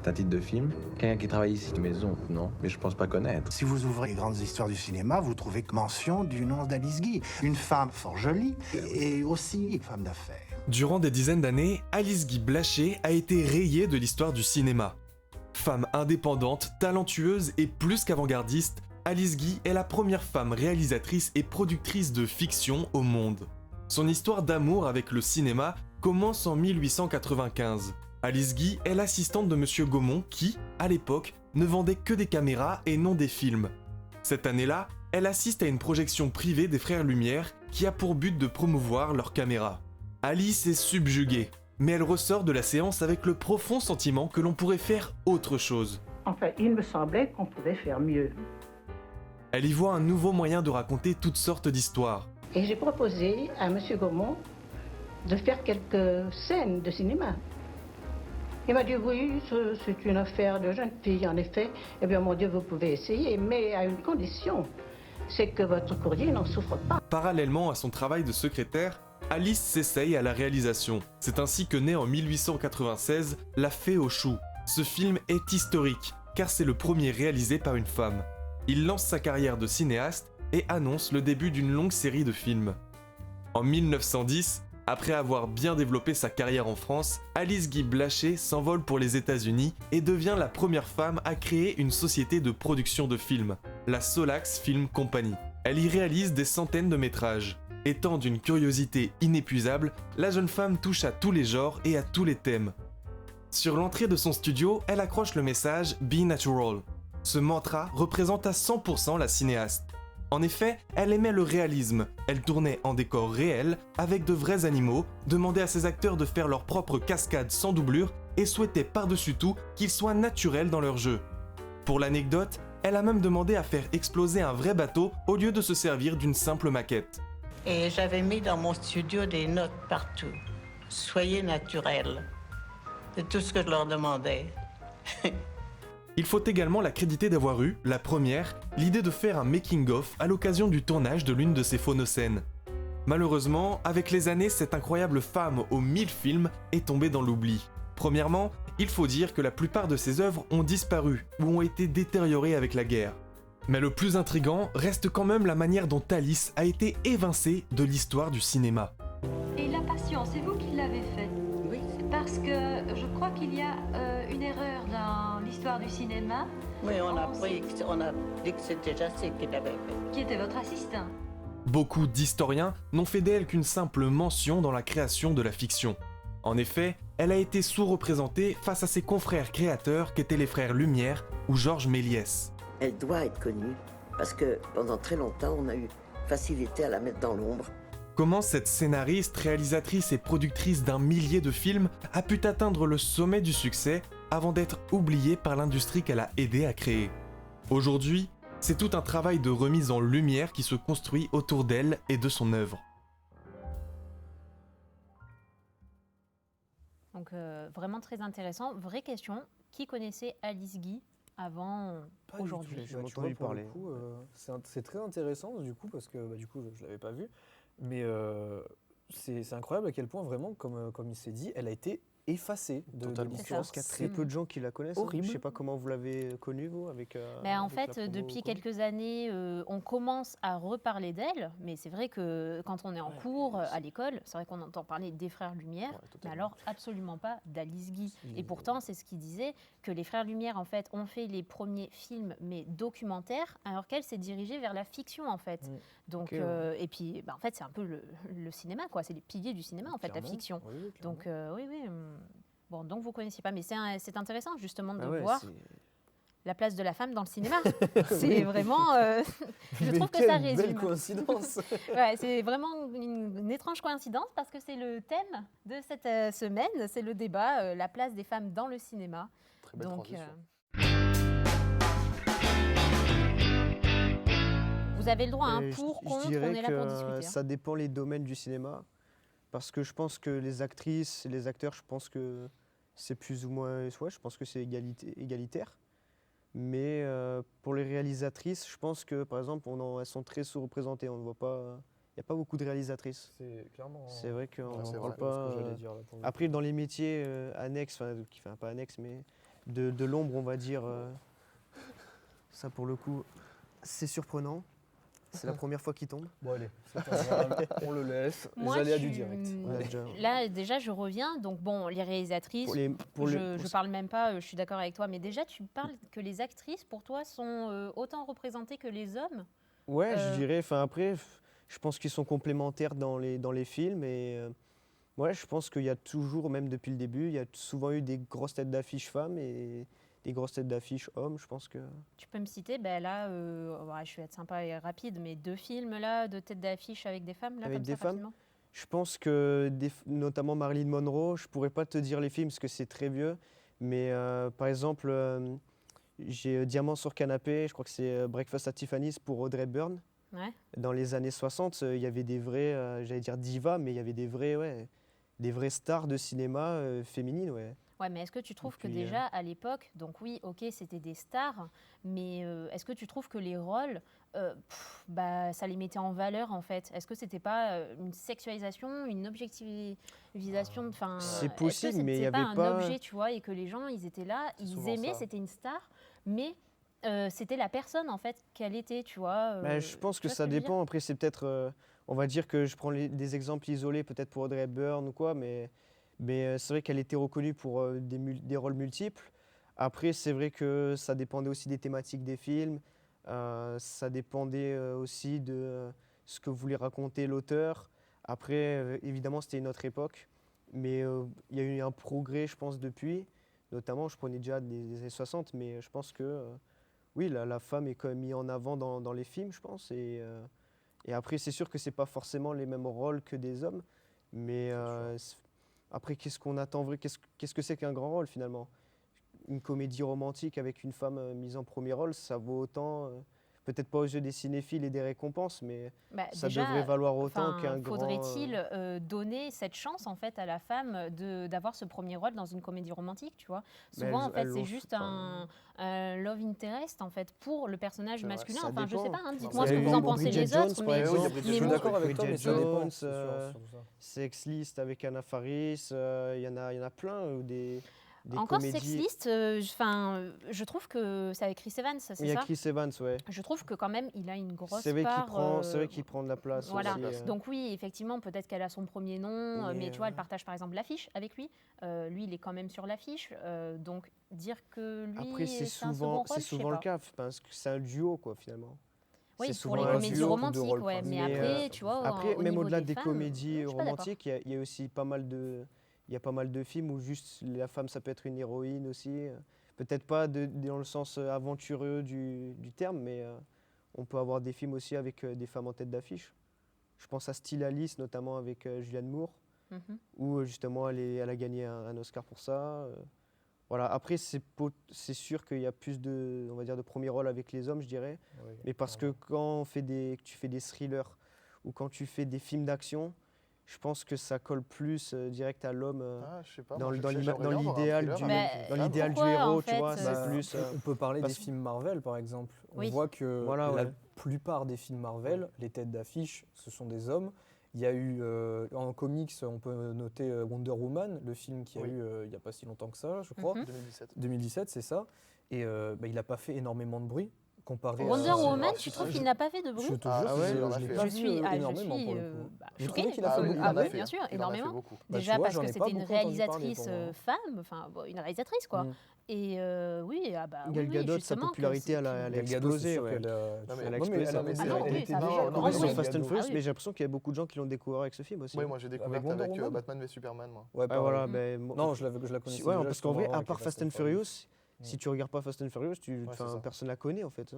Un titre de film? Quelqu'un qui travaille ici, maison? Non, mais je pense pas connaître. Si vous ouvrez les grandes histoires du cinéma, vous trouvez mention du nom d'Alice Guy. Une femme fort jolie et aussi une femme d'affaires. Durant des dizaines d'années, Alice Guy Blaché a été rayée de l'histoire du cinéma. Femme indépendante, talentueuse et plus qu'avant-gardiste, Alice Guy est la première femme réalisatrice et productrice de fiction au monde. Son histoire d'amour avec le cinéma commence en 1895. Alice Guy est l'assistante de Monsieur Gaumont qui, à l'époque, ne vendait que des caméras et non des films. Cette année-là, elle assiste à une projection privée des frères Lumière qui a pour but de promouvoir leur caméra. Alice est subjuguée, mais elle ressort de la séance avec le profond sentiment que l'on pourrait faire autre chose. Enfin, il me semblait qu'on pouvait faire mieux. Elle y voit un nouveau moyen de raconter toutes sortes d'histoires. Et j'ai proposé à M. Gaumont de faire quelques scènes de cinéma. Il m'a dit oui, c'est une affaire de jeune fille, en effet. Eh bien, mon Dieu, vous pouvez essayer, mais à une condition, c'est que votre courrier n'en souffre pas. Parallèlement à son travail de secrétaire, Alice s'essaye à la réalisation. C'est ainsi que naît en 1896 La Fée aux choux. Ce film est historique, car c'est le premier réalisé par une femme. Il lance sa carrière de cinéaste et annonce le début d'une longue série de films. En 1910, après avoir bien développé sa carrière en France, Alice Guy Blaché s'envole pour les États-Unis et devient la première femme à créer une société de production de films, la Solax Film Company. Elle y réalise des centaines de métrages. Étant d'une curiosité inépuisable, la jeune femme touche à tous les genres et à tous les thèmes. Sur l'entrée de son studio, elle accroche le message « Be Natural ». Ce mantra représente à 100% la cinéaste. En effet, elle aimait le réalisme, elle tournait en décor réel, avec de vrais animaux, demandait à ses acteurs de faire leurs propres cascades sans doublure et souhaitait par-dessus tout qu'ils soient naturels dans leur jeu. Pour l'anecdote, elle a même demandé à faire exploser un vrai bateau au lieu de se servir d'une simple maquette. Et j'avais mis dans mon studio des notes partout. Soyez naturels. C'est tout ce que je leur demandais. Il faut également la créditer d'avoir eu, la première, l'idée de faire un making-of à l'occasion du tournage de l'une de ses phonocènes. Malheureusement, avec les années, cette incroyable femme aux 1000 films est tombée dans l'oubli. Premièrement, il faut dire que la plupart de ses œuvres ont disparu ou ont été détériorées avec la guerre. Mais le plus intriguant reste quand même la manière dont Alice a été évincée de l'histoire du cinéma. Et La Passion, c'est vous qui l'avez fait? Oui. Parce que je crois qu'il y a une erreur dans l'histoire du cinéma. Oui, on a dit que c'était Jacé qui l'avait fait. Qui était votre assistant? Beaucoup d'historiens n'ont fait d'elle qu'une simple mention dans la création de la fiction. En effet, elle a été sous-représentée face à ses confrères créateurs qu'étaient les frères Lumière ou Georges Méliès. Elle doit être connue, parce que pendant très longtemps, on a eu facilité à la mettre dans l'ombre. Comment cette scénariste, réalisatrice et productrice d'un millier de films a pu atteindre le sommet du succès avant d'être oubliée par l'industrie qu'elle a aidé à créer? Aujourd'hui, c'est tout un travail de remise en lumière qui se construit autour d'elle et de son œuvre. Donc vraiment très intéressant. Vraie question, qui connaissait Alice Guy avant aujourd'hui? J'ai entendu parler. C'est très intéressant du coup parce que du coup je l'avais pas vu, mais c'est incroyable à quel point vraiment comme il s'est dit, elle a été effacée de l'histoire. Je pense qu'il y a très peu de gens qui la connaissent. Horrible. Je sais pas comment vous l'avez connue vous avec. En fait, depuis quelques années, on commence à reparler d'elle, mais c'est vrai que quand on est en cours à l'école, c'est vrai qu'on entend parler des frères Lumière, mais alors absolument pas d'Alice Guy. Et pourtant, c'est ce qu'il disait, que les frères Lumière en fait ont fait les premiers films, mais documentaires, alors qu'elle s'est dirigée vers la fiction en fait. Donc, et puis, en fait, c'est un peu le cinéma, quoi. C'est les piliers du cinéma en fait, la fiction. Oui, donc, oui. Bon, donc vous connaissiez pas, mais c'est intéressant justement de voir la place de la femme dans le cinéma. C'est vraiment, je trouve que ça résume. Belle coïncidence. Ouais, c'est vraiment une étrange coïncidence parce que c'est le thème de cette semaine, c'est le débat, la place des femmes dans le cinéma. Très belle transition. Vous avez le droit à un pour, contre, on est là pour discuter. Ça dépend les domaines du cinéma. Parce que je pense que les actrices et les acteurs, je pense que c'est plus ou moins... Ouais, je pense que c'est égalitaire. Mais pour les réalisatrices, je pense que, par exemple, elles sont très sous-représentées. On ne voit pas... Il n'y a pas beaucoup de réalisatrices. C'est clairement... C'est vrai qu'on ne parle pas... Ce que j'allais dire, là, Après, dans les métiers annexes, enfin pas annexes, mais de l'ombre, on va dire... ça, pour le coup, c'est surprenant. C'est la première fois qu'il tombe. Bon allez, c'est pas grave, on le laisse. Moi, les aléas du direct. Là, déjà, je reviens. Donc bon, les réalisatrices, je parle même pas, je suis d'accord avec toi, mais déjà, tu parles que les actrices, pour toi, sont autant représentées que les hommes? Ouais, je dirais. Enfin après, je pense qu'ils sont complémentaires dans les films. Et ouais, je pense qu'il y a toujours, même depuis le début, il y a souvent eu des grosses têtes d'affiche femmes. Et des grosses têtes d'affiche hommes, je pense que... Tu peux me citer, là, je vais être sympa et rapide, mais 2 films là, de tête d'affiche avec des femmes là, Avec comme des ça, femmes rapidement. Je pense que, notamment Marilyn Monroe, je pourrais pas te dire les films parce que c'est très vieux, mais par exemple, j'ai Diamant sur canapé, je crois que c'est Breakfast at Tiffany's pour Audrey Hepburn. Ouais. Dans les années 60, il y avait des vrais, j'allais dire divas, mais il y avait des vraies stars de cinéma féminines, ouais. Ouais, mais est-ce que tu trouves que puis, déjà à l'époque, donc oui, ok, c'était des stars, mais est-ce que tu trouves que les rôles, ça les mettait en valeur en fait? Est-ce que c'était pas une sexualisation, une objectivisation, enfin, C'est est-ce que possible, mais il y c'était avait un pas... objet, tu vois, et que les gens, ils étaient là, ils souvent aimaient, ça. c'était une star, mais c'était la personne en fait qu'elle était, tu vois. Je pense tu que vois ce ça je veux dire? dépend. Après, c'est peut-être, on va dire que je prends des exemples isolés, peut-être pour Audrey Hepburn ou quoi, mais c'est vrai qu'elle était reconnue pour des rôles multiples. Après, c'est vrai que ça dépendait aussi des thématiques des films, ça dépendait aussi de ce que voulait raconter l'auteur. Après, évidemment, c'était une autre époque, mais il y a eu un progrès, je pense, depuis. Notamment, je prenais déjà des années 60, mais je pense que oui, la femme est quand même mise en avant dans les films, je pense. Et après, c'est sûr que c'est pas forcément les mêmes rôles que des hommes, mais après, qu'est-ce qu'on attend vrai? Qu'est-ce que c'est qu'un grand rôle finalement? Une comédie romantique avec une femme mise en premier rôle, ça vaut autant, peut-être pas aux yeux des cinéphiles et des récompenses, mais ça déjà, devrait valoir autant qu'un grand... faudrait-il donner cette chance en fait à la femme d'avoir ce premier rôle dans une comédie romantique, tu vois? Souvent en fait c'est juste un love interest en fait pour le personnage masculin. Ça Enfin je sais dépend. pas, hein, Il y dites-moi a ce que eu vous en pensez Bridget les Jones, autres, par mais exemple. Je suis d'accord avec toi, mais Bridget ça dépend. Jones, C'est sûr, ça. Sex List avec Anna Faris, il y en a plein, des encore comédies. sexiste, je trouve que c'est avec Chris Evans, c'est ça? Il y a Chris Evans, ouais. Je trouve que quand même il a une grosse C'est vrai qu'il part. prend de la place. Voilà. Aussi, Donc oui, effectivement, peut-être qu'elle a son premier nom, mais tu vois, elle ouais. partage par exemple l'affiche avec lui. Lui, il est quand même sur l'affiche. Donc dire que lui, Après, c'est un second rôle, je sais souvent le pas. cas, parce que c'est un duo, quoi, finalement. Oui, C'est pour les souvent un comédies duo, romantiques, ouais. Mais après, tu vois, après, au même niveau au-delà des des femmes, comédies je suis pas d'accord. romantiques, il y a aussi pas mal de films où juste la femme, ça peut être une héroïne aussi. Peut-être pas dans le sens aventureux du terme, mais on peut avoir des films aussi avec des femmes en tête d'affiche. Je pense à Still Alice, notamment avec Julianne Moore, où justement elle a gagné un Oscar pour ça. Voilà. Après, c'est sûr qu'il y a plus on va dire, de premiers rôles avec les hommes, je dirais. Oui, mais parce que quand tu fais des thrillers ou quand tu fais des films d'action, je pense que ça colle plus direct à l'homme dans l'idéal du héros, en fait, tu vois. C'est plus, on peut parler des films Marvel, par exemple. On Oui. voit que Voilà, la ouais. plupart des films Marvel, les têtes d'affiche, ce sont des hommes. Il y a eu, en comics, on peut noter Wonder Woman, le film qui a eu il n'y a pas si longtemps que ça, je crois. 2017, c'est ça. Et il n'a pas fait énormément de bruit. Comparé Wonder à... Woman, tu trouves qu'il n'a pas fait de bruit? Je te jure, je l'ai pas vu énormément pour le coup. J'ai trouvé choquée. qu'il a fait beaucoup. Ah oui, bien sûr, énormément. Déjà parce que c'était une réalisatrice femme, enfin une réalisatrice quoi. Et oui, Gal Gadot, sa popularité, elle a explosé. Elle a explosé. Sur Fast and Furious, mais j'ai l'impression qu'il y a beaucoup de gens qui l'ont découvert avec ce film aussi. Oui, moi j'ai découvert avec Batman v Superman. Moi. Voilà, non, je la connaissais déjà. Parce qu'en vrai, à part Fast and Furious, si tu regardes pas Fast and Furious, personne la connaît en fait.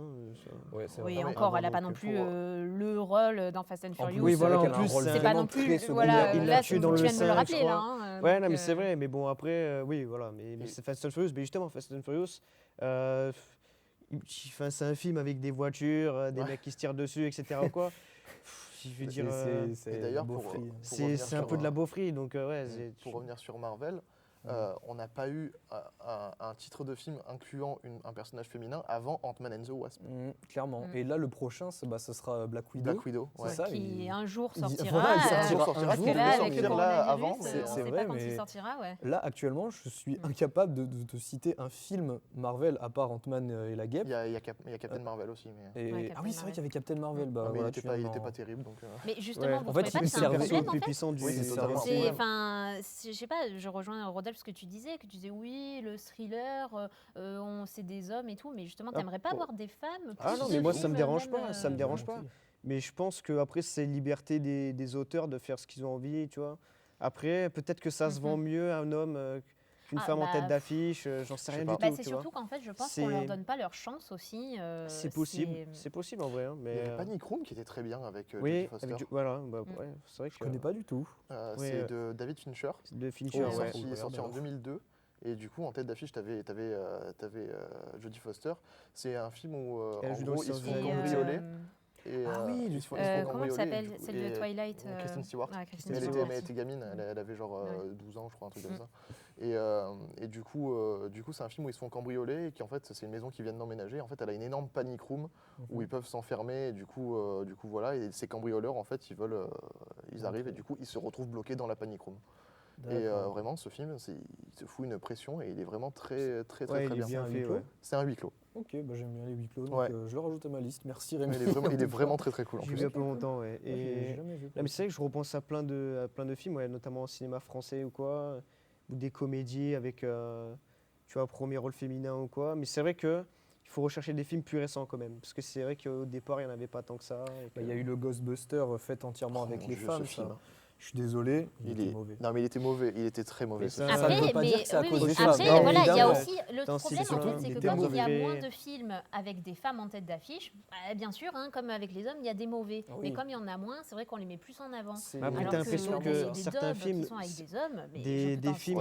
Oui, encore, elle n'a pas non plus le rôle dans Fast and Furious. Oui, voilà, en plus, c'est pas non plus. Voilà, là, tu viens de me le rappeler là. Ouais, non, mais c'est vrai, mais bon, après, oui, voilà, mais c'est Fast and Furious, mais justement, Fast and Furious, c'est un film avec des voitures, des mecs qui se tirent dessus, etc. quoi. Je veux dire, c'est un peu de la beaufrie, donc ouais. Pour revenir sur Marvel, on n'a pas eu un titre de film incluant un personnage féminin avant Ant-Man and the Wasp. Clairement. Et là, le prochain, ce sera Black Widow. Ouais. C'est ça. Qui un jour sortira. Voilà, un jour sortira. Avant. C'est vrai, mais là, actuellement, je suis incapable de te citer un film Marvel à part Ant-Man et la Guêpe. Il y a Captain Marvel aussi. Ah oui, c'est vrai qu'il y avait Captain Marvel. Mais il n'était pas terrible. Mais justement, vous en fait, trouvez pas que c'est un problème en fait? Je sais pas, je rejoins Rodolphe ce que tu disais oui, le thriller, c'est des hommes et tout, mais justement, t'aimerais pas avoir des femmes? Ah non, mais moi ça me dérange pas, ça me dérange pas. Mais je pense que après c'est liberté des auteurs de faire ce qu'ils ont envie, tu vois. Après, peut-être que ça se vend mieux à un homme une femme en tête d'affiche, j'en sais rien du tout. C'est surtout qu'en fait, je pense qu'on leur donne pas leur chance aussi. C'est possible en vrai. Mais il y avait Panic Room qui était très bien avec oui, Jodie Foster. voilà, c'est vrai que je connais pas du tout. C'est de David Fincher. De Fincher, Il est sorti en 2002. Et du coup, en tête d'affiche, t'avais Jodie Foster. C'est un film où, en gros, ils se font cambrioler. Ah oui, ils se font comment elle s'appelle, celle de Twilight Kristen Stewart. Elle était gamine, elle avait genre 12 ans, je crois, un truc comme ça. Et du coup, c'est un film où ils se font cambrioler et qui en fait, c'est une maison qu'ils viennent d'emménager. En fait, elle a une énorme panic room où ils peuvent s'enfermer. Et du coup, voilà. Et ces cambrioleurs, en fait, ils arrivent et du coup, ils se retrouvent bloqués dans la panic room. Et vraiment, ce film, il se fout une pression et il est vraiment très bien fait. C'est un huis clos. Ok, j'aime bien les huis clos, donc je le rajoute à ma liste. Merci Rémi. Il est vraiment très cool. J'ai vu il y a pas longtemps, ouais. J'ai jamais vu. Mais c'est vrai que je repense à plein de films, notamment au cinéma français ou quoi, ou des comédies avec, tu vois, premier rôle féminin ou quoi. Mais c'est vrai que il faut rechercher des films plus récents quand même, parce que c'est vrai qu'au départ, il n'y en avait pas tant que ça. Il y a eu le Ghostbuster fait entièrement avec les femmes. Je suis désolé, il était mauvais. Non, mais il était mauvais, il était très mauvais. Ça ne veut pas dire que c'est à cause des femmes. Après, voilà, il y a aussi le problème, en fait, c'est que quand il y a moins de films avec des femmes en tête d'affiche, bien sûr, comme avec les hommes, il y a des mauvais. Mais comme il y en a moins, c'est vrai qu'on les met plus en avant. Après, t'as l'impression que certains films, qui sont avec des hommes, des films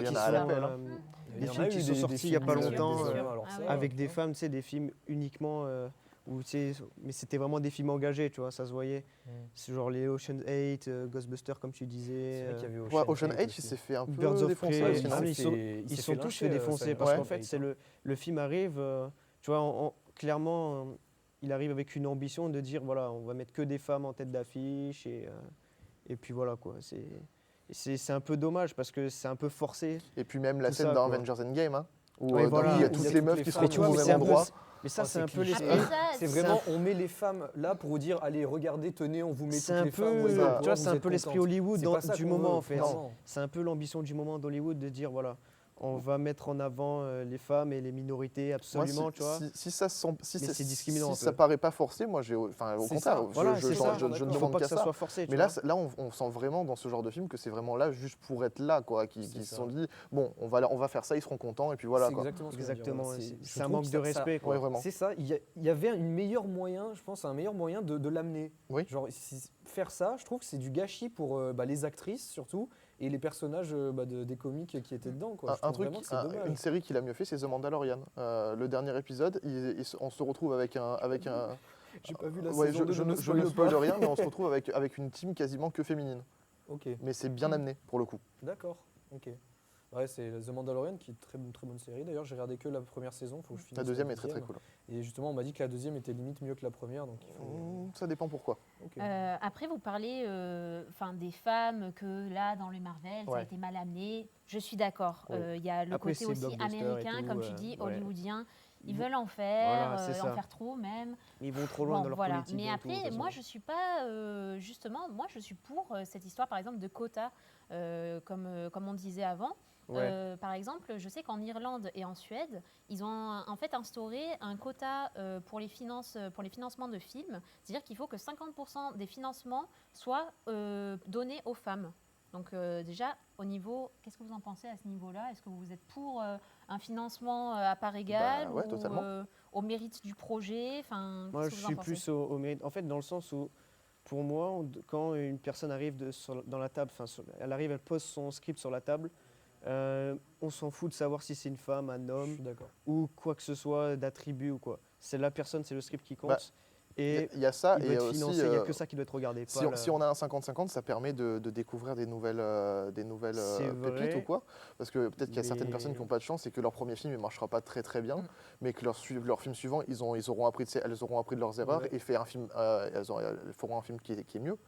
qui sont sortis il n'y a pas longtemps avec des femmes, tu sais, des films uniquement... mais c'était vraiment des films engagés, tu vois, ça se voyait. C'est genre les Ocean 8, Ghostbusters, comme tu disais. Ocean 8, il s'est fait un peu Birds of Prey. Ils sont tous fait défoncer parce qu'en fait, le film arrive, tu vois, clairement, il arrive avec une ambition de dire, voilà, on va mettre que des femmes en tête d'affiche et puis voilà, quoi. C'est un peu dommage parce que c'est un peu forcé. Et puis même la scène dans Avengers Endgame, où il y a toutes les meufs qui se retrouvent au même endroit. Mais ça, c'est un peu l'esprit. C'est vraiment, on met les femmes là pour vous dire, allez, regardez, tenez, on vous met toutes les femmes. Tu vois, c'est un peu l'esprit Hollywood du moment, en fait. C'est un peu l'ambition du moment d'Hollywood de dire, voilà, on va mettre en avant les femmes et les minorités, absolument, tu vois. Si c'est discriminant. Si ça paraît pas forcé, moi, au contraire, je ne demande qu'à ça. Mais là, on sent vraiment dans ce genre de film que c'est vraiment là juste pour être là, quoi, qui se sont dit, bon, on va faire ça, ils seront contents, et puis voilà. Exactement. C'est un manque de respect, quoi. C'est ça. Il y avait un meilleur moyen, je pense, de l'amener. Genre, faire ça, je trouve que c'est du gâchis pour les actrices surtout. Et les personnages des comiques qui étaient dedans. Quoi. Une série qui l'a mieux fait, c'est The Mandalorian. Le dernier épisode, on se retrouve avec un... J'ai pas vu la saison 2, je ne spoil rien, mais on se retrouve avec une team quasiment que féminine. Ok. Mais c'est bien amené, pour le coup. D'accord, ok. Ouais, c'est The Mandalorian qui est une très bonne série. D'ailleurs, j'ai regardé que la première saison. Faut que je finisse la deuxième est très cool. Et justement, on m'a dit que la deuxième était limite mieux que la première. Donc ça dépend pourquoi. Okay. Après, vous parlez des femmes que là, dans le Marvel, ça a été mal amené. Je suis d'accord. Il y a le côté aussi américain, comme tu dis, hollywoodien. Ils veulent en faire, en faire trop même. Ils vont trop loin dans leur politique. Mais après, moi, je suis pas justement. Moi, je suis pour cette histoire, par exemple, de quotas, comme on disait avant. Par exemple, je sais qu'en Irlande et en Suède, ils ont en fait instauré un quota pour les financements de films. C'est-à-dire qu'il faut que 50% des financements soient donnés aux femmes. Donc déjà, au niveau, qu'est-ce que vous en pensez à ce niveau-là? Est-ce que vous êtes pour un financement à part égale ou au mérite du projet? Moi, je suis plus au mérite. En fait, dans le sens où, pour moi, quand une personne arrive dans la table, elle pose son script sur la table, on s'en fout de savoir si c'est une femme, un homme ou quoi que ce soit d'attribut ou quoi. C'est la personne, c'est le script qui compte. Et il y a ça, et aussi, il n'y a que ça qui doit être regardé. Si on a un 50-50, ça permet de découvrir des nouvelles pépites ou quoi. Parce que peut-être qu'il y a certaines personnes qui n'ont pas de chance et que leur premier film ne marchera pas très très bien, mais que leur film suivant, elles auront appris de leurs erreurs et elles feront un film qui est mieux.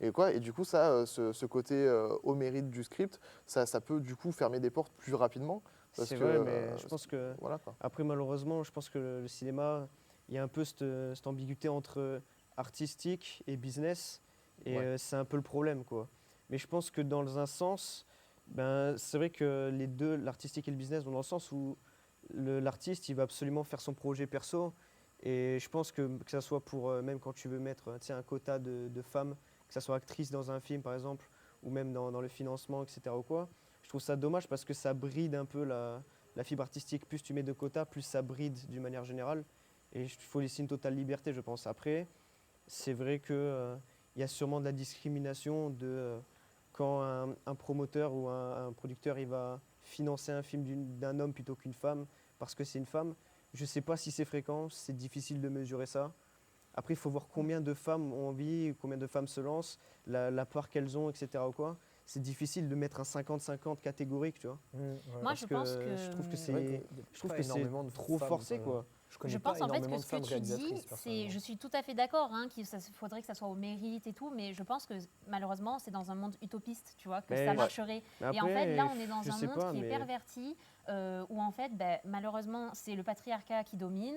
Et du coup, ce côté au mérite du script, ça peut du coup fermer des portes plus rapidement. C'est vrai, mais je pense que après, malheureusement, je pense que le cinéma, il y a un peu cette ambiguïté entre artistique et business, et c'est un peu le problème, quoi. Mais je pense que dans un sens, c'est vrai que les deux, l'artistique et le business, vont dans le sens où l'artiste, il va absolument faire son projet perso, et je pense que ça soit pour, même quand tu veux mettre un quota de femmes, que ça soit actrice dans un film, par exemple, ou même dans le financement, etc. ou quoi, je trouve ça dommage parce que ça bride un peu la fibre artistique. Plus tu mets de quotas, plus ça bride d'une manière générale. Et il faut laisser une totale liberté, je pense. Après, c'est vrai qu'il y a sûrement de la discrimination quand un promoteur ou un producteur il va financer un film d'un homme plutôt qu'une femme parce que c'est une femme. Je ne sais pas si c'est fréquent, c'est difficile de mesurer ça. Après, il faut voir combien de femmes ont envie, combien de femmes se lancent, la part qu'elles ont, etc. ou quoi. C'est difficile de mettre un 50-50 catégorique, tu vois. Moi, je pense que je trouve que pas c'est énormément de trop femmes, forcé, quoi. Je pense en fait que ce que tu dis, je suis tout à fait d'accord, qu'il faudrait que ça soit au mérite et tout, mais je pense que malheureusement c'est dans un monde utopiste, tu vois, que ça marcherait. Mais et en après, fait là on est dans je un sais monde pas, qui est mais- perverti, où en fait malheureusement c'est le patriarcat qui domine.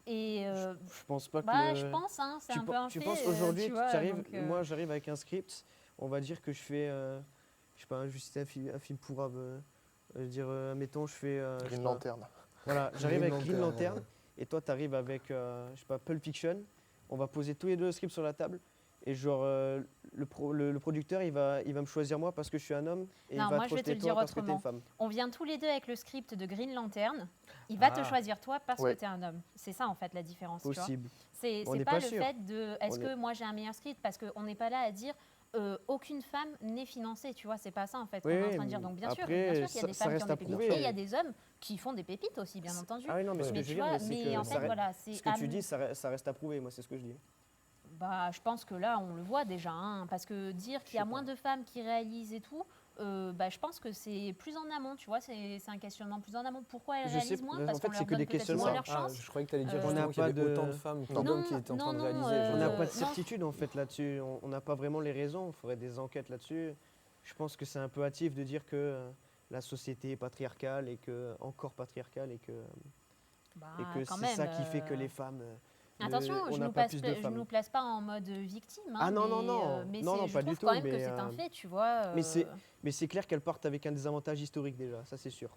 Et Je pense pas que. je pense, c'est un peu un Tu fait. penses aujourd'hui, tu vois, donc, moi j'arrive avec un script, on va dire que je fais, je sais pas, juste un film pour dire, admettons, je fais. je sais Green pas. Lantern. Voilà, j'arrive Green avec Green Lantern, Lantern, et toi t'arrives avec, je sais pas, Pulp Fiction. On va poser tous les deux le script sur la table, et genre, le producteur il va me choisir moi parce que je suis un homme, et non, il va moi te je vais te rejeter le toi dire parce que t'es autrement. une femme. On vient tous les deux avec le script de Green Lantern. Il va te choisir toi parce que tu es un homme. C'est ça en fait la différence. Possible. C'est On n'est pas pas le sûr. fait de est-ce On que est- moi j'ai un meilleur script parce qu'on n'est pas là à dire aucune femme n'est financée, tu vois, c'est pas ça en fait qu'on Oui, est en train de dire. Donc bien sûr qu'il y a après, des ça femmes qui ont reste des à pépites prouver. et il y a des hommes qui font des pépites aussi, bien entendu. Ah oui, non, mais ce que mais je tu veux dire, vois, c'est mais que en ça fait reste- voilà, c'est ce que tu dis, ça reste à prouver, moi c'est ce que je dis. bah, je pense que là, on le voit déjà, parce que dire qu'il y a moins de femmes qui réalisent et tout, je pense que c'est plus en amont, tu vois, c'est un questionnement plus en amont. Pourquoi elles Je sais, réalisent moins? en Parce fait, qu'on c'est leur que donne des peut-être questionnements. moins leur chance. Je croyais que tu allais dire On justement n'a qu'il y pas avait de- autant de femmes que Non, d'hommes qui étaient en train de non, réaliser. On n'a non. pas de certitude en fait là-dessus, on n'a pas vraiment les raisons, il faudrait des enquêtes là-dessus. Je pense que c'est un peu hâtif de dire que la société est patriarcale et que encore patriarcale et que Quand c'est ça même, qui fait que les femmes. Attention, on je n'a ne pas plus de je femmes. nous place pas en mode victime. Ah non, non, non. Mais Non, non, je pas trouve du tout, quand même que mais, c'est un fait, tu vois. Mais c'est clair qu'elles partent avec un désavantage historique déjà, ça c'est sûr.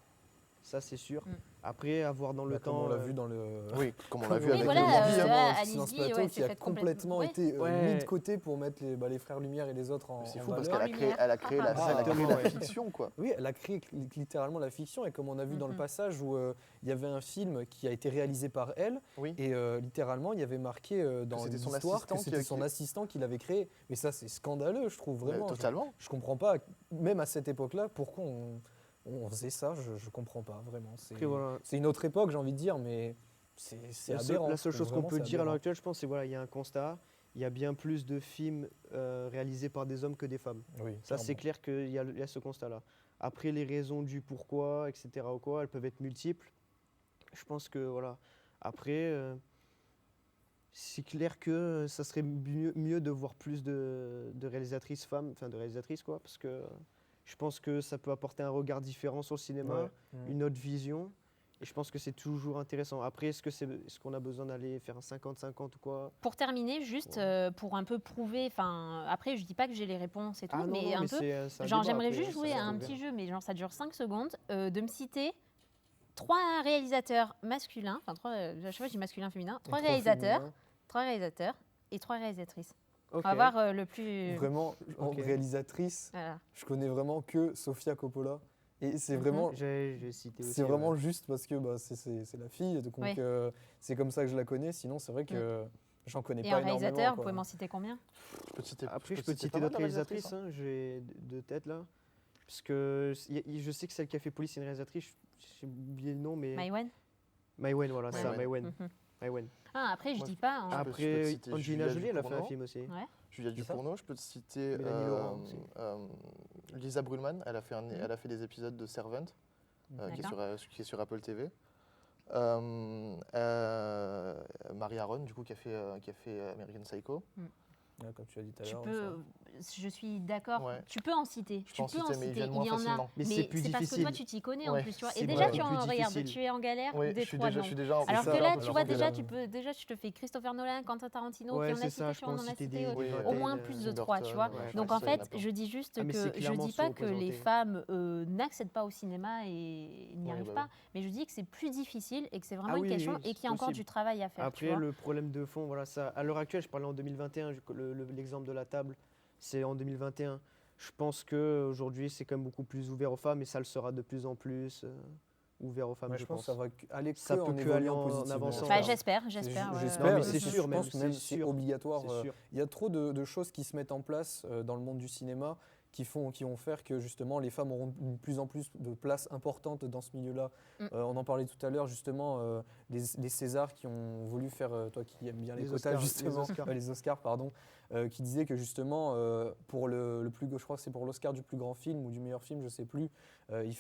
Ça c'est sûr. Mm. Après, à voir dans le Comme temps. on l'a vu dans le. Oui, comme on l'a vu Oui, avec voilà, Alice Alice Guy, Plateau ouais, qui s'est a fait complètement complètement- été Ouais. mis de côté pour mettre les frères Lumière et les autres en. C'est en fou parce valeur. elle a créé la Exactement, ouais. fiction, quoi. Oui, elle a créé littéralement la fiction et comme on a vu dans le passage où il y avait un film qui a été réalisé par elle Oui. et littéralement il y avait marqué dans c'était son l'histoire que assistant c'était qui- son assistant qui l'avait créé. Mais ça c'est scandaleux, je trouve vraiment. Totalement. Je comprends pas, même à cette époque-là, pourquoi on faisait ça, je comprends pas vraiment. Après, voilà. C'est une autre époque, j'ai envie de dire, mais c'est aberrant. La seule chose qu'on Vraiment, peut c'est dire à l'heure aberrant. actuelle, je pense, c'est voilà, il y a un constat. Il y a bien plus de films réalisés par des hommes que des femmes. Oui, Ça, c'est clairement. clair qu'il y a ce constat-là. Après, les raisons du pourquoi, etc., ou quoi, elles peuvent être multiples. Je pense que, voilà. Après, c'est clair que ça serait mieux de voir plus de réalisatrices femmes, enfin de réalisatrices, quoi, parce que je pense que ça peut apporter un regard différent sur le cinéma, Ouais. une autre vision. Et je pense que c'est toujours intéressant. Après, est-ce qu'on a besoin d'aller faire un 50-50 ou quoi? Pour terminer, juste pour un peu prouver, enfin après je dis pas que j'ai les réponses et tout, Ah non, mais non, un mais peu, c'est un genre débat, j'aimerais après, juste ça jouer va à un ouvert. petit jeu, mais genre ça dure 5 secondes, de me citer 3 réalisateurs masculins, enfin 3, je sais pas, je dis masculin, féminin, 3 réalisateurs, 3 réalisateurs et 3 réalisatrices. Ok. On va voir le plus... Vraiment, en Ok. réalisatrice, Voilà. je connais vraiment que Sofia Coppola. Et c'est vraiment, J'ai cité aussi. c'est vraiment juste parce que c'est la fille, donc Oui. c'est comme ça que je la connais. Sinon, c'est vrai que j'en connais Et pas un énormément. réalisateur, vous quoi. pouvez m'en citer combien? Après, je peux te citer citer pas mal d'autres de réalisatrices. réalisatrices, J'ai de tête là. Parce que je sais que celle qui a fait Police, c'est une réalisatrice. J'ai oublié le nom, mais. Maïwenn? Maïwenn, voilà, ça, Maïwenn. Mhm. Maïwenn. Ah, après, je Moi, dis pas. hein. je peux Après, te citer Angelina Julia Jolie, elle a fait un Ducournau. film aussi. Ouais. Julia C'est ça Ducournau, je peux te citer Mélanie Laurent aussi. Lisa Brullman, elle a fait des épisodes de Servant, qui est sur Apple TV. Marie Aaron, du coup, qui a fait American Psycho. Ouais, comme tu as dit tout à Tu l'heure. peux, je suis d'accord, Ouais. tu peux en citer. Je Tu peux en peux en citer, mais ils citer. viennent moins Il y en a. facilement. Mais Mais c'est plus c'est parce que toi, difficile. tu t'y connais en Ouais, plus, tu vois. c'est Et déjà, beaucoup tu plus regarde, difficile. tu es en galère Oui, des je suis trois déjà, noms. je suis déjà. Alors ça, que là, alors tu vois, que déjà, là- tu peux, déjà, je te fais Christopher Nolan, Quentin Tarantino, Ouais, puis on a c'est cité, ça, tu je vois, peux on en en a citer cité des au Burton, moins plus de 3, tu vois. ouais, Donc ouais, en ça, il y en fait, a pas. je dis juste Ah, mais que c'est je clairement dis pas que les sous-représenté. femmes n'accèdent pas au cinéma et n'y Oui, arrivent bah pas, oui. mais je dis que c'est plus difficile et que c'est vraiment Ah une oui, question oui, et qu'il y a encore possible. du travail à faire. tu Après, vois. le problème de fond, voilà, ça. À l'heure actuelle, je parlais en 2021, l'exemple de la table, c'est en 2021. Je pense qu'aujourd'hui, c'est quand même beaucoup plus ouvert aux femmes et ça le sera de plus en plus ouvert aux femmes, Ouais, je pense que ça va aller que Ça en peut que aller évoluant en positivement. avançant. Bah, j'espère. Ouais. J'espère, mais c'est je sûr, pense même, même c'est c'est sûr. obligatoire. C'est sûr. Il y a trop de choses qui se mettent en place dans le monde du cinéma qui vont faire que justement les femmes auront de plus en plus de place importante dans ce milieu-là. On en parlait tout à l'heure justement, les Césars qui ont voulu faire, toi qui aimes bien les quotas Oscars, justement, les Oscars. pardon, qui disaient que justement pour le plus, je crois que c'est pour l'Oscar du plus grand film ou du meilleur film, je sais plus, il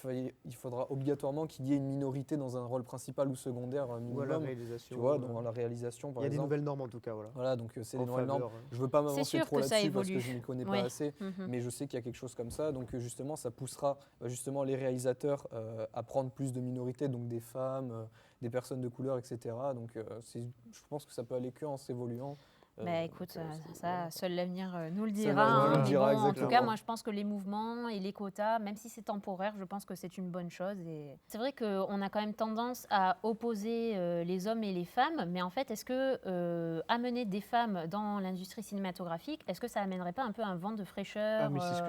faudra obligatoirement qu'il y ait une minorité dans un rôle principal ou secondaire minimum. Ou à la réalisation. Tu vois, dans la réalisation par Il y a des exemple. nouvelles normes en tout cas, voilà. Voilà, donc c'est En des nouvelles normes. faveur, Je ne veux pas C'est m'avancer sûr trop que ça là-dessus parce que évolue. je n'y connais Ouais. pas assez, mais je sais qu'il y a quelque chose comme ça. Donc justement, ça poussera justement les réalisateurs à prendre plus de minorités, donc des femmes, des personnes de couleur, etc. Donc je pense que ça peut aller qu'en s'évoluant. Bah écoute, ça, seul l'avenir nous le Ça dira. va, nous le Mais dira, bon, en tout cas, exactement. moi, je pense que les mouvements et les quotas, même si c'est temporaire, je pense que c'est une bonne chose. Et c'est vrai qu'on a quand même tendance à opposer les hommes et les femmes, mais en fait, est-ce que amener des femmes dans l'industrie cinématographique, est-ce que ça amènerait pas un peu un vent de fraîcheur Ah, mais c'est ce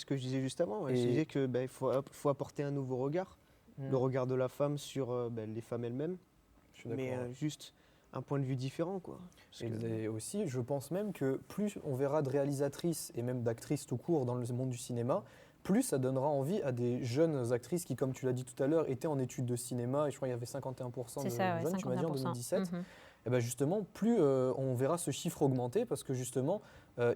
que je disais juste avant. Ouais. Je disais que il faut apporter un nouveau regard, le regard de la femme sur les femmes elles-mêmes, mais juste un point de vue différent, quoi. Et aussi, je pense même que plus on verra de réalisatrices et même d'actrices tout court dans le monde du cinéma, plus ça donnera envie à des jeunes actrices qui, comme tu l'as dit tout à l'heure, étaient en études de cinéma, et je crois qu'il y avait 51% de jeunes, tu m'as dit en 2017. Et ben justement, plus on verra ce chiffre augmenter, parce que justement,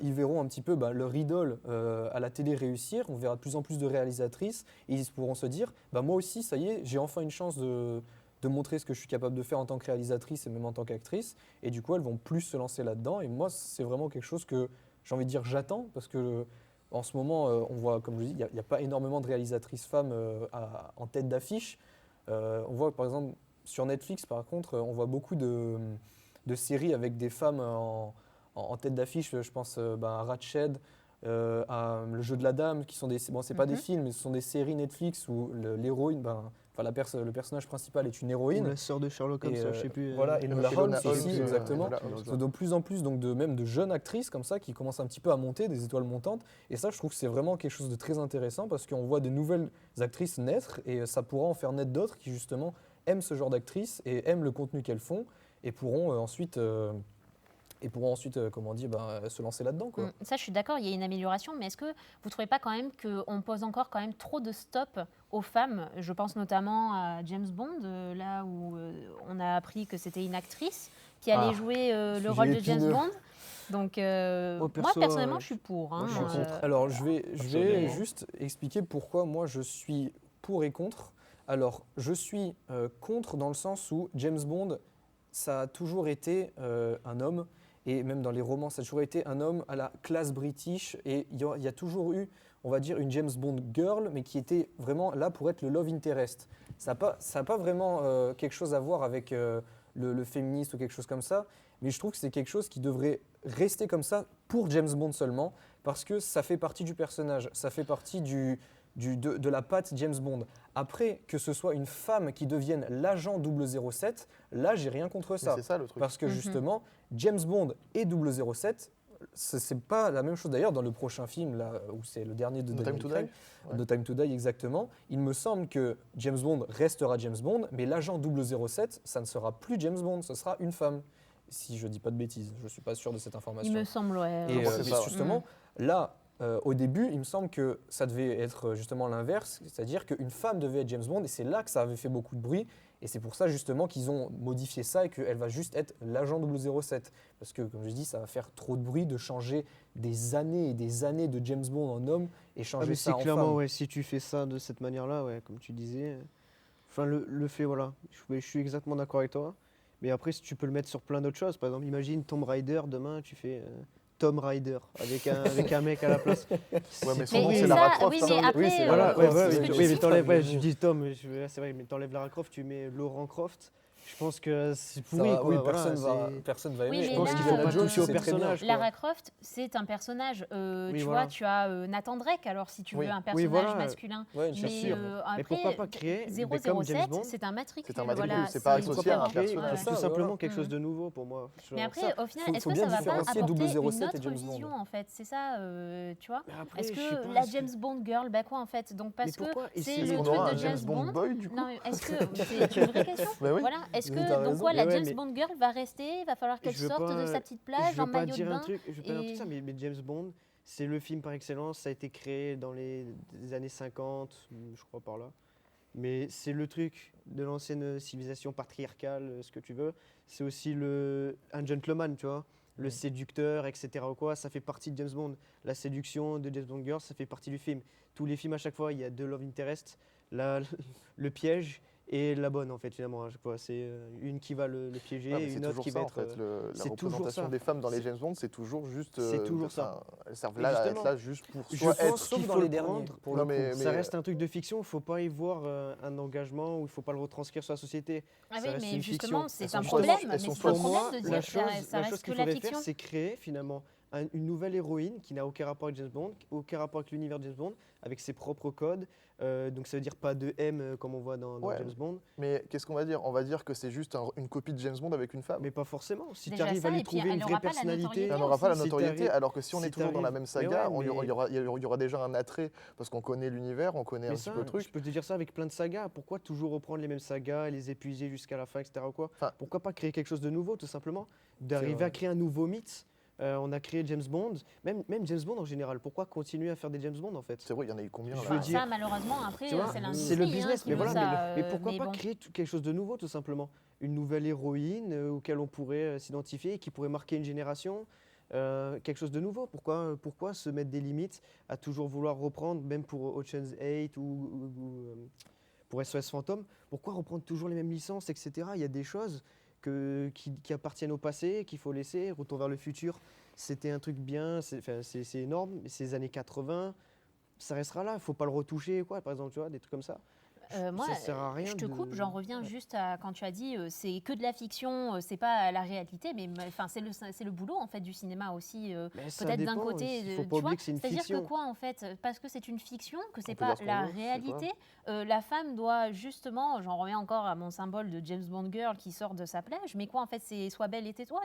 ils verront un petit peu leur idole à la télé réussir, on verra de plus en plus de réalisatrices, et ils pourront se dire, moi aussi, ça y est, j'ai enfin une chance de montrer ce que je suis capable de faire en tant que réalisatrice et même en tant qu'actrice, et du coup elles vont plus se lancer là-dedans, et moi c'est vraiment quelque chose que j'ai envie de dire j'attends, parce que en ce moment on voit, comme je dis, il n'y a pas énormément de réalisatrices femmes en tête d'affiche. On voit par exemple sur Netflix par contre, on voit beaucoup de séries avec des femmes en tête d'affiche, je pense à Ratched, à Le Jeu de la Dame, qui sont c'est pas des films, mais ce sont des séries Netflix où l'héroïne, le personnage principal est une héroïne. Ou la sœur de Sherlock Holmes, je sais plus. Voilà, et Enola Holmes aussi, Holmes, exactement. Enola Holmes. De plus en plus donc même de jeunes actrices comme ça qui commencent un petit peu à monter, des étoiles montantes. Et ça, je trouve que c'est vraiment quelque chose de très intéressant parce qu'on voit de nouvelles actrices naître et ça pourra en faire naître d'autres qui justement aiment ce genre d'actrices et aiment le contenu qu'elles font et pourront ensuite se lancer là-dedans, quoi. Ça, je suis d'accord, il y a une amélioration, mais est-ce que vous ne trouvez pas quand même qu'on pose encore quand même trop de stops aux femmes? Je pense notamment à James Bond, là où on a appris que c'était une actrice qui allait jouer le rôle de James Bond. Donc, moi, personnellement, je suis pour. Moi, je suis contre. Alors, je vais juste expliquer pourquoi moi, je suis pour et contre. Alors, je suis contre dans le sens où James Bond, ça a toujours été un homme. Et même dans les romans, ça a toujours été un homme à la classe british. Et il y a toujours eu, on va dire, une James Bond girl, mais qui était vraiment là pour être le love interest. Ça n'a pas vraiment quelque chose à voir avec le féministe ou quelque chose comme ça. Mais je trouve que c'est quelque chose qui devrait rester comme ça pour James Bond seulement, parce que ça fait partie du personnage, ça fait partie de la patte James Bond. Après, que ce soit une femme qui devienne l'agent 007, là, j'ai rien contre ça. Mais c'est ça le truc. Parce que justement, James Bond et 007, c'est pas la même chose. D'ailleurs, dans le prochain film, là, où c'est le dernier de Daniel Craig, No Time to Die, exactement, il me semble que James Bond restera James Bond, mais l'agent 007, ça ne sera plus James Bond, ce sera une femme. Si je dis pas de bêtises, je suis pas sûr de cette information. Il me semble, ouais. Et justement, là, au début, il me semble que ça devait être justement l'inverse, c'est-à-dire qu'une femme devait être James Bond, et c'est là que ça avait fait beaucoup de bruit, et c'est pour ça justement qu'ils ont modifié ça et qu'elle va juste être l'agent 007. Parce que, comme je dis, ça va faire trop de bruit de changer des années et des années de James Bond en homme et changer ça en clairement, femme. ouais, si tu fais ça de cette manière-là, ouais, comme tu disais, enfin le fait, voilà, je suis exactement d'accord avec toi. Mais après, si tu peux le mettre sur plein d'autres choses, par exemple, imagine Tomb Raider, demain, tu fais Tom Raider avec un mec à la place. Ouais, mais son nom, c'est Lara Croft. Oui, mais après, voilà, ce que tu dis, t'enlèves, je dis Tom, c'est vrai, mais t'enlèves Lara Croft, tu mets Laurent Croft. Je pense que c'est Ça pourri, va, quoi. oui, Voilà, personne va aimer. Oui, je mais pense là, qu'il faut pas toucher toucher au au personnage. Lara Croft, c'est un personnage. Oui, tu voilà. vois, tu as Nathan Drake, alors si tu Oui. veux un Oui, personnage voilà. masculin. Ouais, bien mais sûr. Mais pourquoi pas créer, après, comme James 007, Bond, c'est un matricule. C'est un matricule, voilà, c'est pas associé pourquoi à pas un créer personnage. tout simplement quelque chose de nouveau pour moi. Mais Genre après, ça. au final, faut- est-ce faut que bien ça va pas différencier apporter 007 une et autre James Bond. vision, en fait? C'est ça, tu vois? Mais après, Est-ce je sais que pas, la est-ce que- James Bond girl, bah quoi, en fait? Donc, parce que pourquoi c'est essayer- le Est-ce qu'on truc aura de un James Bond. Boy du coup? Non, mais est-ce que c'est une vraie question? Bah oui. Voilà. Est-ce Oui, t'as que donc raison. quoi, la Mais ouais, James mais- Bond girl va rester? Va falloir qu'elle Je veux sorte pas- de sa petite plage je en veux pas maillot de dire un bain. truc, je veux pas dire et- tout ça, mais James Bond, c'est le film par excellence. Ça a été créé dans les années 50, je crois par là. Mais c'est le truc de l'ancienne civilisation patriarcale, ce que tu veux. C'est aussi un gentleman, tu vois. Le séducteur, etc. ou quoi, ça fait partie de James Bond. La séduction de James Bond Girl, ça fait partie du film. Tous les films, à chaque fois, il y a deux love interest, le piège et la bonne, en fait, finalement. À chaque fois, c'est une qui va le piéger Ouais, mais et c'est une autre toujours qui ça va en être. fait. La c'est toujours représentation ça. des femmes dans les James Bond, c'est toujours juste. C'est toujours ça. Elles servent Et là à être justement, là juste pour Je soit pense être. qu'il sauf dans faut les le derniers, prendre. pour Non, le coup. mais- Ça reste un truc de fiction, il ne faut pas y voir un engagement ou il ne faut pas le retranscrire sur la société. Ah Ça oui, reste mais une justement, fiction. c'est Elles un sont problème. soit- Mais elles sont c'est soit- un Pour moi, problème de la dire chose, ça reste que qu'il la faudrait fiction. faire, c'est créer finalement une nouvelle héroïne qui n'a aucun rapport avec James Bond, aucun rapport avec l'univers de James Bond, avec ses propres codes. Donc ça veut dire pas de M comme on voit dans Ouais. James Bond. Mais qu'est-ce qu'on va dire? On va dire que c'est juste une copie de James Bond avec une femme. Mais pas forcément. Si tu Déjà arrives ça, à lui et puis trouver elle une aura vraie pas la personnalité. notoriété Elle n'aura pas la Si notoriété, t'arrives- alors que si on est si toujours dans la t'arrives- même Mais saga, ouais, il y aura déjà un attrait, parce qu'on connaît l'univers, on connaît un Mais petit ça, peu le truc. je peux te dire ça avec plein de sagas. Pourquoi toujours reprendre les mêmes sagas et les épuiser jusqu'à la fin, etc. ou quoi Enfin- Pourquoi pas créer quelque chose de nouveau, tout simplement? D'arriver vrai. à créer un nouveau mythe. On a créé James Bond, même James Bond en général. Pourquoi continuer à faire des James Bond en fait? C'est vrai, il y en a eu combien Je là veux Bah, dire- ça, malheureusement, après, Tu vois, c'est l'industrie. c'est le business, qui mais veut voilà. ça, Mais pourquoi mais pas bon. créer quelque chose de nouveau, tout simplement? Une nouvelle héroïne auquel on pourrait s'identifier et qui pourrait marquer une génération. Quelque chose de nouveau. Pourquoi se mettre des limites à toujours vouloir reprendre, même pour Ocean's 8 ou pour SOS Fantôme, pourquoi reprendre toujours les mêmes licences, etc. Il y a des choses qui appartiennent au passé, qu'il faut laisser. Retour vers le futur, c'était un truc bien, c'est énorme, mais ces années 80, ça restera là, il ne faut pas le retoucher, quoi, par exemple, tu vois, des trucs comme ça. Moi, ça sert à rien je te de- coupe, j'en reviens juste à quand tu as dit c'est que de la fiction, c'est pas la réalité, mais enfin c'est le boulot en fait du cinéma aussi. Mais ça Peut-être d'un dépend, côté, il faut tu pas vois, oublier que c'est une c'est-à-dire fiction. que quoi en fait, parce que c'est une fiction, que c'est peut pas dire ce qu'on la veut, je sais réalité, la femme doit justement, j'en reviens encore à mon symbole de James Bond girl qui sort de sa plage, mais quoi en fait c'est sois belle et tais-toi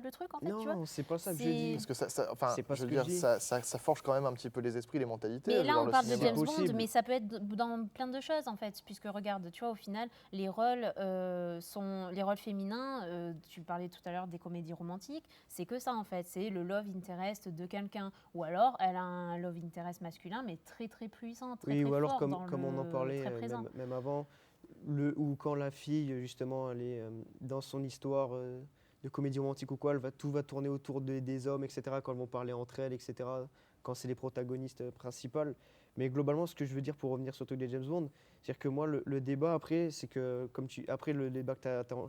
le truc en fait, tu vois. Non, c'est pas ça que je C'est- dis. Parce que enfin, C'est pas je ce veux que dire, je dis. ça forge quand même un petit peu les esprits, les mentalités. Mais là, genre on le parle de cinéma. James Bond, possible. mais ça peut être dans plein de choses, en fait, puisque regarde, tu vois, au final, les rôles sont les rôles féminins. Tu parlais tout à l'heure des comédies romantiques, c'est que ça, en fait, c'est le love interest de quelqu'un, ou alors elle a un love interest masculin, mais très très puissant, très Oui, très ou alors fort comme dans on en le parlait très présent. même avant, ou quand la fille, justement, elle est dans son histoire de comédie romantique ou quoi, tout va tourner autour des hommes, etc., quand elles vont parler entre elles, etc., quand c'est les protagonistes principales. Mais globalement, ce que je veux dire pour revenir sur le truc des James Bond, c'est-à-dire que moi, le débat après, c'est que, après le débat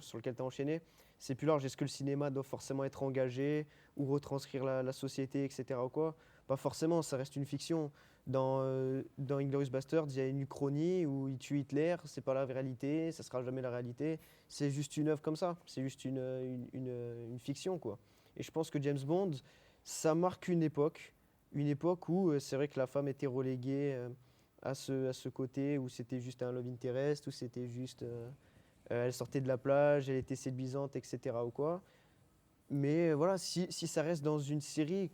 sur lequel tu as enchaîné, c'est plus large. Est-ce que le cinéma doit forcément être engagé ou retranscrire la société, etc. ou quoi? Pas forcément, ça reste une fiction. Dans Inglourious Basterds, il y a une uchronie où il tue Hitler, c'est pas la réalité, ça sera jamais la réalité. C'est juste une œuvre comme ça, c'est juste une fiction, quoi. Et je pense que James Bond, ça marque une époque où c'est vrai que la femme était reléguée à ce côté, où c'était juste un love interest, où c'était juste elle sortait de la plage, elle était séduisante, etc. ou quoi. Mais voilà, si ça reste dans une série,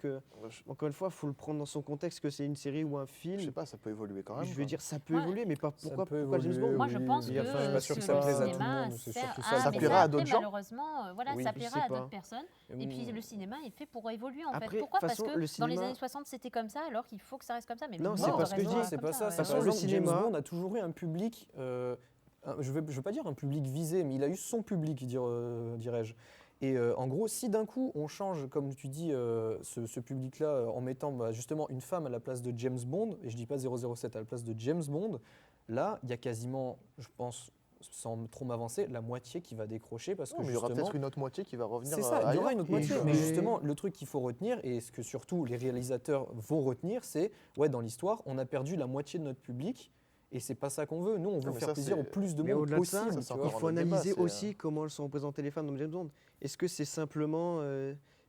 encore une fois, il faut le prendre dans son contexte, que c'est une série ou un film. Je sais pas, ça peut évoluer quand même. Je veux dire, ça peut Ouais. évoluer, mais pas Ça pourquoi peut James évoluer, Bond? Moi, je pense oui, que je suis pas sûr que ce ça plaise à tout le cinéma monde, c'est sert surtout à- ça. Ça mais plaira à après, d'autres gens. malheureusement, voilà, Oui, ça je plaira sais à pas. d'autres personnes. Et puis le cinéma est fait pour évoluer en Après, fait. Pourquoi? de toute Parce façon, que le dans les cinéma- années 60 c'était comme ça, alors qu'il faut que ça reste comme ça. Mais Non, le c'est monde pas ce que je restera dis, C'est comme pas ça. ouais. Par façon, le exemple, James cinéma- Bond a toujours eu un public, je veux pas dire un public visé, mais il a eu son public, dirais-je. Et en gros, si d'un coup on change, comme tu dis, ce public-là en mettant justement une femme à la place de James Bond, et je dis pas 007 à la place de James Bond, là il y a quasiment, je pense, sans trop m'avancer, la moitié qui va décrocher parce Non, que mais il y aura justement, peut-être une autre moitié qui va revenir. c'est ça, il y aura ailleurs. une autre Et moitié. je- Mais mais- justement, le truc qu'il faut retenir, et ce que surtout les réalisateurs vont retenir, c'est, ouais, dans l'histoire, on a perdu la moitié de notre public. Et c'est pas ça qu'on veut. Nous, on veut mais faire ça, plaisir c'est- au plus de Mais monde au-delà de possible. ça, c'est tu vois. il encore faut un autre débat, analyser c'est, aussi comment elles sont représentées les femmes dans James Bond. Est-ce que c'est simplement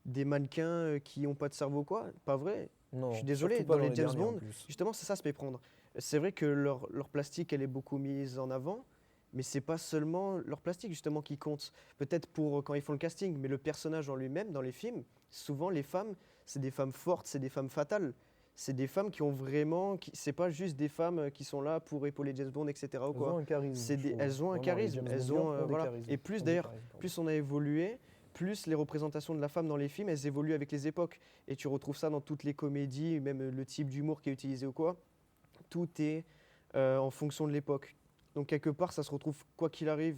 des mannequins qui n'ont pas de cerveau quoi? Pas vrai. Non, Je suis désolé, surtout pas dans les James derniers, en Bond, plus. justement, c'est ça se méprendre. C'est vrai que leur plastique, elle est beaucoup mise en avant, mais c'est pas seulement leur plastique justement qui compte. Peut-être pour quand ils font le casting, mais le personnage en lui-même, dans les films, souvent les femmes, c'est des femmes fortes, c'est des femmes fatales. C'est des femmes qui ont vraiment, c'est pas juste des femmes qui sont là pour épauler James Bond, etc. ou Elles quoi. ont un charisme. C'est je trouve. elles ont un Vraiment, les charisme, James elles Bondiens ont des voilà. charismes. Et plus Ont des d'ailleurs, charismes, pardon. plus on a évolué, plus les représentations de la femme dans les films, elles évoluent avec les époques. Et tu retrouves ça dans toutes les comédies, même le type d'humour qui est utilisé ou quoi. Tout est en fonction de l'époque. Donc quelque part, ça se retrouve, quoi qu'il arrive,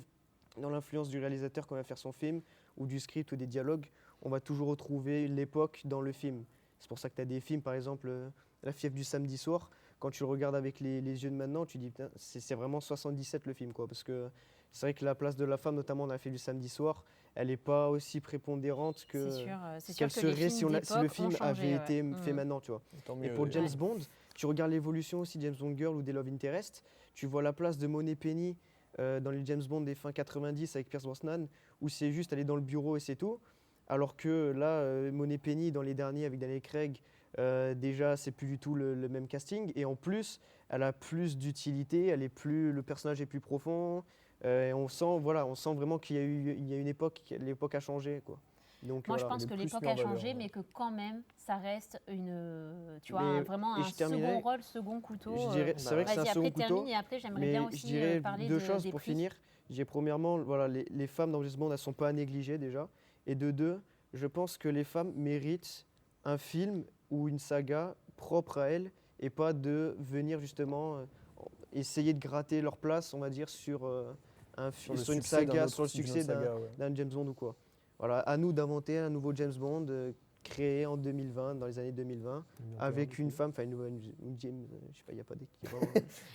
dans l'influence du réalisateur quand il va faire son film, ou du script ou des dialogues, on va toujours retrouver l'époque dans le film. C'est pour ça que tu as des films, par exemple, La fièvre du samedi soir, quand tu le regardes avec les yeux de maintenant, tu dis, putain, c'est vraiment 77 le film, quoi. Parce que c'est vrai que la place de la femme, notamment dans La fièvre du samedi soir, elle n'est pas aussi prépondérante que c'est qu'elle sûr que les serait films si le d'époque film ont changé, avait ouais. été fait maintenant, tu vois. Tant Et mieux, pour James ouais. Bond, tu regardes l'évolution aussi de James Bond Girl ou des Love Interest, tu vois la place de Money Penny dans les James Bond des fins 90 avec Pierce Brosnan, où c'est juste aller dans le bureau et c'est tout. Alors que là, Money Penny, dans les derniers avec Daniel Craig, déjà, c'est plus du tout le même casting. Et en plus, elle a plus d'utilité, le personnage est plus profond. Et on sent vraiment qu'il y a une époque, l'époque a changé, quoi. Donc, Moi, je voilà. pense que l'époque a changé, mais que quand même, ça reste vraiment et un je terminerai- second rôle, second couteau. Je dirais, c'est vrai que c'est un Vas-y, second après couteau. termine, et après, j'aimerais Mais bien je aussi dirais parler deux choses des pour prix. finir. Premièrement, voilà, les femmes dans James Bond, elles ne sont pas à négliger déjà. Et de deux, je pense que les femmes méritent un film ou une saga propre à elles et pas de venir justement essayer de gratter leur place, on va dire, sur une saga, sur le succès d'un James Bond ou quoi. Voilà, à nous d'inventer un nouveau James Bond créé en 2020, dans les années 2020, avec une femme, enfin une James, je sais pas, il n'y a pas d'équivalent.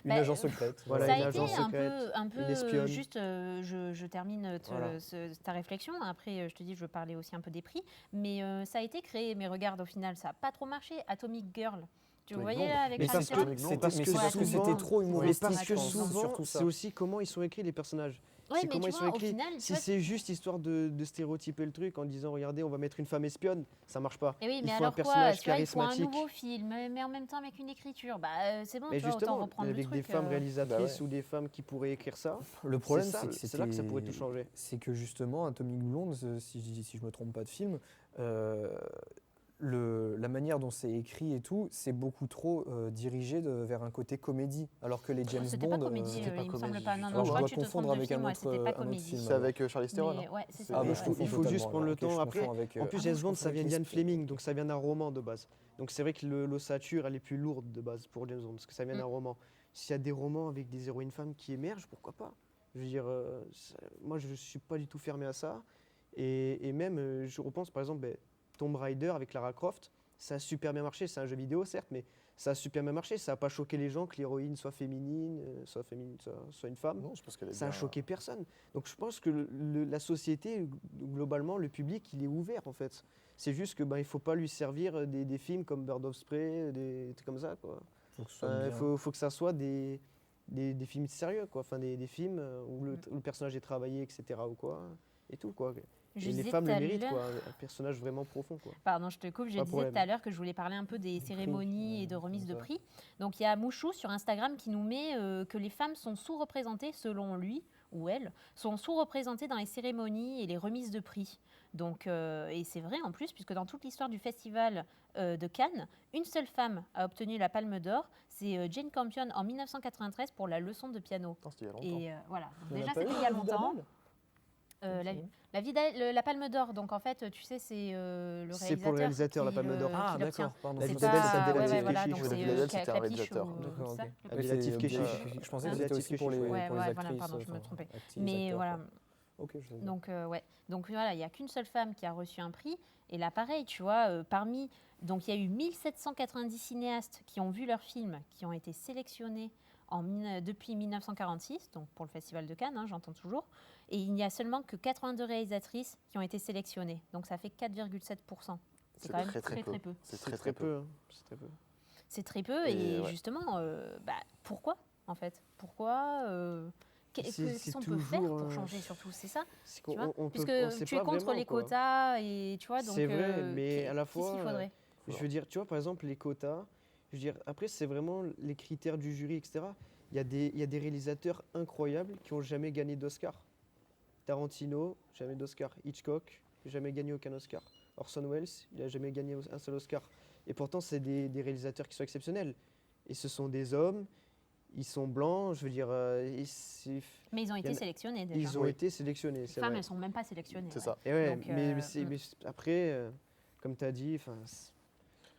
Une agence secrète. Voilà, ça une a été agence secrète, un peu une espionne. juste, je termine Voilà. ta réflexion. Après, je te dis, je veux parler aussi un peu des prix. Mais ça a été créé, mais regarde, au final, ça n'a pas trop marché. Atomic Girl. Tu voyais là avec Mais Charles parce que Theron c'était souvent- trop humoristique. Mais parce que je pense, souvent, surtout ça. c'est aussi comment ils sont écrits les personnages. Ouais, c'est mais comment tu ils sont vois, au écrits. final, tu Si vois- c'est juste histoire de stéréotyper le truc en disant regardez, on va mettre une femme espionne, ça marche pas. Et oui, il mais faut alors un quoi, personnage tu vois, il faut un charismatique. nouveau film, mais en même temps avec une écriture. C'est bon, Mais tu vois, autant justement, reprendre le avec truc. des femmes réalisatrices Bah ouais. ou des femmes qui pourraient écrire ça, Le problème, c'est ça, c'est que c'est là que ça pourrait tout changer. C'est que justement, Atomic Blonde, si je me trompe pas de film, la manière dont c'est écrit et tout, c'est beaucoup trop dirigé vers un côté comédie, alors que les James C'était Bond, pas comédie, il me semble pas. Non, alors je je crois dois que tu te trompes confondre de avec film, un ouais, autre, c'était pas un autre comédie. film. C'est avec Charlize Theron. Mais ouais, c'est Ah, ça. bah, je confonds Il faut totalement, juste prendre le ok, temps. je Après, confonds avec, en plus, ah James non, je Bond, confonds ça vient avec d'Ian l'esprit. Fleming, donc ça vient d'un roman de base. Donc c'est vrai que l'ossature, elle est plus lourde de base pour James Bond, parce que ça vient d'un roman. S'il y a des romans avec des héroïnes femmes qui émergent, pourquoi pas? Je veux dire, moi, je suis pas du tout fermé à ça. Et même, je repense par exemple, Tomb Raider avec Lara Croft, ça a super bien marché. C'est un jeu vidéo, certes, mais ça a super bien marché. Ça n'a pas choqué les gens que l'héroïne soit féminine, soit une femme. Non, je pense qu'elle est Ça a bien- choqué personne. Donc je pense que la société, globalement, le public, il est ouvert en fait. C'est juste que il ne faut pas lui servir des films comme Bird of Prey, des trucs comme ça, quoi. Faut que ce soit bien. Faut que ça soit des films sérieux, quoi. Enfin, des films où le personnage est travaillé, etc. ou quoi, et tout, quoi. Je Et les disais femmes tout le à méritent, l'heure- quoi. Un personnage vraiment profond, quoi. Pardon, je te coupe. Je Pas de disais problème. tout à l'heure que je voulais parler un peu des cérémonies et de remises de prix. Donc il y a Mouchou sur Instagram qui nous met que les femmes sont sous-représentées, selon lui ou elle, sont sous-représentées dans les cérémonies et les remises de prix. Donc, et c'est vrai en plus, puisque dans toute l'histoire du festival de Cannes, une seule femme a obtenu la Palme d'Or, c'est Jane Campion en 1993 pour la leçon de piano. C'était il y a longtemps. Et voilà, Il y en a déjà pas eu, c'était il y a la vie longtemps. d'Adèle La Palme d'Or, donc en fait, tu sais, c'est le réalisateur. C'est pour le réalisateur, la qui Palme le- d'Or. qui Ah, l'obtient. d'accord, pardon. La C'est vie d'Adèle, pas- c'est Abdelatif ouais, voilà, Kechiche. donc La vie c'est d'Adèle, c'était un Clapiche réalisateur. ou- D'accord, c'est ça, ok. le Ouais, Abdelatif c'est Kechiche. Je pensais que Abdelatif c'était aussi pour les, Kechiche, ouais. pour les Ouais, actrices. pardon, je me enfin, trompais. actrices, Mais acteurs, voilà. quoi. Ok, je savais. Donc, ouais. Donc voilà, il n'y a qu'une seule femme qui a reçu un prix. Et là, pareil, tu vois, parmi. Donc, il y a eu 1790 cinéastes qui ont vu leurs films, qui ont été sélectionnés depuis 1946, donc pour le Festival de Cannes, hein, j'entends toujours. Et il n'y a seulement que 82 réalisatrices qui ont été sélectionnées. Donc, ça fait 4,7%. C'est quand même très peu. C'est très peu. hein. C'est très peu. C'est très peu. Et Et ouais. justement, pourquoi en fait? Pourquoi qu'est-ce qu'on peut faire pour changer surtout? C'est ça, tu vois? Puisque tu es contre les quotas et tu vois, donc c'est vrai, mais à la qu'est-ce qu'il fois, faudrait? je veux dire, tu vois, par exemple, les quotas, je veux dire, après, c'est vraiment les critères du jury, etc. Il y a des réalisateurs incroyables qui n'ont jamais gagné d'Oscar. Tarantino, jamais d'Oscar. Hitchcock, jamais gagné aucun Oscar. Orson Welles, il n'a jamais gagné un seul Oscar. Et pourtant, c'est des réalisateurs qui sont exceptionnels. Et ce sont des hommes, ils sont blancs, je veux dire... mais ils ont été sélectionnés déjà. Ils ont été sélectionnés, c'est Les femmes, vrai. elles ne sont même pas sélectionnées. C'est ça. Et ouais, Donc, mais après, comme tu as dit,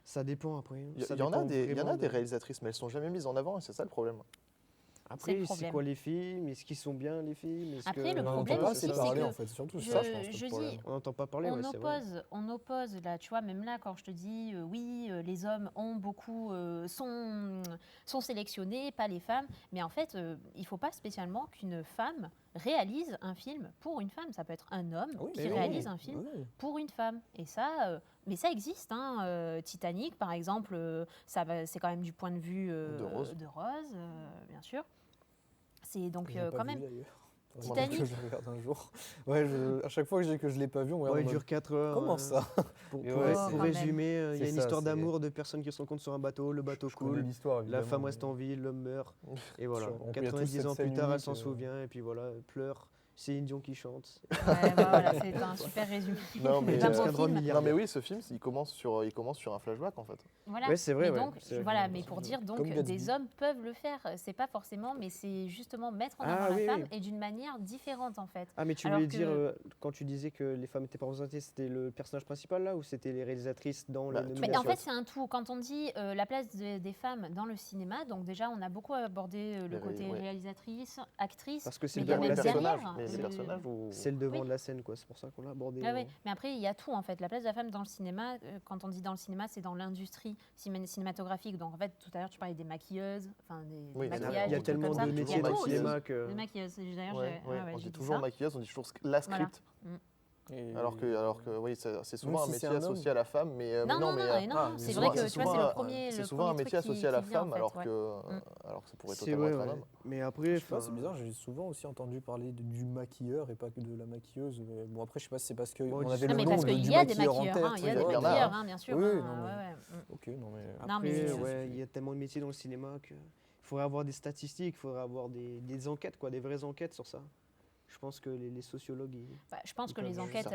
ça dépend après. Il y en a des réalisatrices, mais elles sont jamais mises en avant et c'est ça le problème. Après, c'est quoi les films? Est-ce qu'ils sont bien les films? Après, le problème aussi, c'est que en fait, surtout ça, je pense. Je dis, on n'entend pas parler. On oppose là, tu vois, même là, quand je te dis, oui, les hommes ont beaucoup, sont sélectionnés, pas les femmes. Mais en fait, il ne faut pas spécialement qu'une femme réalise un film pour une femme. Ça peut être un homme qui réalise un film pour une femme. Et ça, mais ça existe. Hein. Titanic, par exemple, c'est quand même du point de vue de Rose, bien sûr. C'est donc quand même. Titanic. Que je regarde un jour. Ouais, à chaque fois que je dis que je l'ai pas vu, on regarde. Il dure 4 heures. Comment ça? Pour résumer, il y a une histoire d'amour de personnes qui se rencontrent sur un bateau, le bateau coule, la femme reste en vie, l'homme meurt, et voilà. 90 ans plus tard, elle s'en souvient, et puis voilà, elle pleure. C'est Dion qui chante. Ouais, voilà, c'est un super résumé. Non mais oui, ce film, il commence sur un flashback en fait. Voilà. Ouais, c'est vrai. Mais donc, voilà, mais pour dire donc des hommes peuvent le faire, c'est pas forcément, mais c'est justement mettre en avant la femme et d'une manière différente en fait. Ah mais tu voulais dire quand tu disais que les femmes étaient pas représentées, c'était le personnage principal là ou c'était les réalisatrices dans les nominations? Mais en fait, c'est un tout. Quand on dit la place des femmes dans le cinéma, donc déjà on a beaucoup abordé le côté réalisatrice, actrice, parce que c'est mais il y a même derrière. Les personnages c'est le devant de la scène quoi, c'est pour ça qu'on l'a abordé. Mais après il y a tout en fait. La place de la femme dans le cinéma, quand on dit dans le cinéma, c'est dans l'industrie cinématographique. Donc en fait tout à l'heure tu parlais des maquilleuses, enfin des maquillages. Il y a tellement de métiers dans le cinéma que. Des maquilleuses. D'ailleurs, on dit toujours maquilleuse, on dit toujours la script. Alors que oui, c'est souvent un métier associé à la femme, mais non, c'est vrai que tu vois, c'est le premier. C'est souvent un métier associé à la femme, alors que ça pourrait totalement être un homme. Mais après, c'est bizarre, j'ai souvent aussi entendu parler du maquilleur et pas que de la maquilleuse. Bon après, je sais pas si c'est parce que on avait le nom du maquilleur en tête. Il y a des maquilleurs, bien sûr. Oui, ok, non mais. Après, il y a tellement de métiers dans le cinéma qu'il faudrait avoir des statistiques, il faudrait avoir des enquêtes, des vraies enquêtes sur ça. Je pense que les sociologues. Je pense que les enquêtes,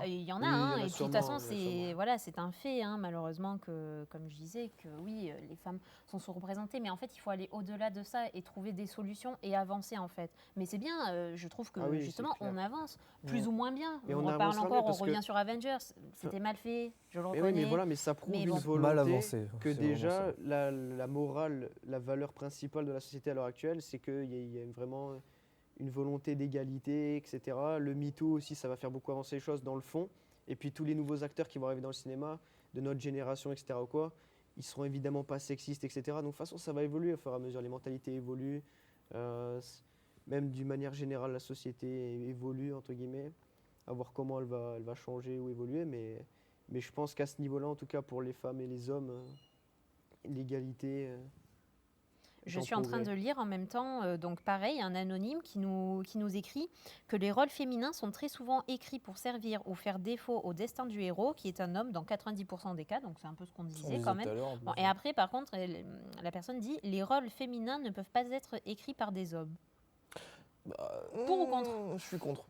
il y en a. Oui, et puis de toute façon, c'est un fait, malheureusement, que, comme je disais, que oui, les femmes sont sous-représentées. Mais en fait, il faut aller au-delà de ça et trouver des solutions et avancer, en fait. Mais c'est bien, je trouve que justement, on avance plus ou moins bien. Et on en parle encore, on revient sur Avengers. C'était mal fait, je le reconnais. Mais ça prouve une volonté que déjà, la morale, la valeur principale de la société à l'heure actuelle, c'est qu'il y a vraiment une volonté d'égalité, etc. Le MeToo aussi, ça va faire beaucoup avancer les choses dans le fond. Et puis tous les nouveaux acteurs qui vont arriver dans le cinéma, de notre génération, etc. Ils seront évidemment pas sexistes, etc. Donc de toute façon, ça va évoluer au fur et à mesure. Les mentalités évoluent. Même d'une manière générale, la société évolue, entre guillemets. À voir comment elle va changer ou évoluer. Mais je pense qu'à ce niveau-là, en tout cas pour les femmes et les hommes, l'égalité... Je suis en train de lire en même temps, donc pareil, un anonyme qui nous écrit que les rôles féminins sont très souvent écrits pour servir ou faire défaut au destin du héros, qui est un homme dans 90% des cas, donc c'est un peu ce qu'on disait quand même. Bon, et après, par contre, la personne dit les rôles féminins ne peuvent pas être écrits par des hommes. Pour ou contre? Je suis contre.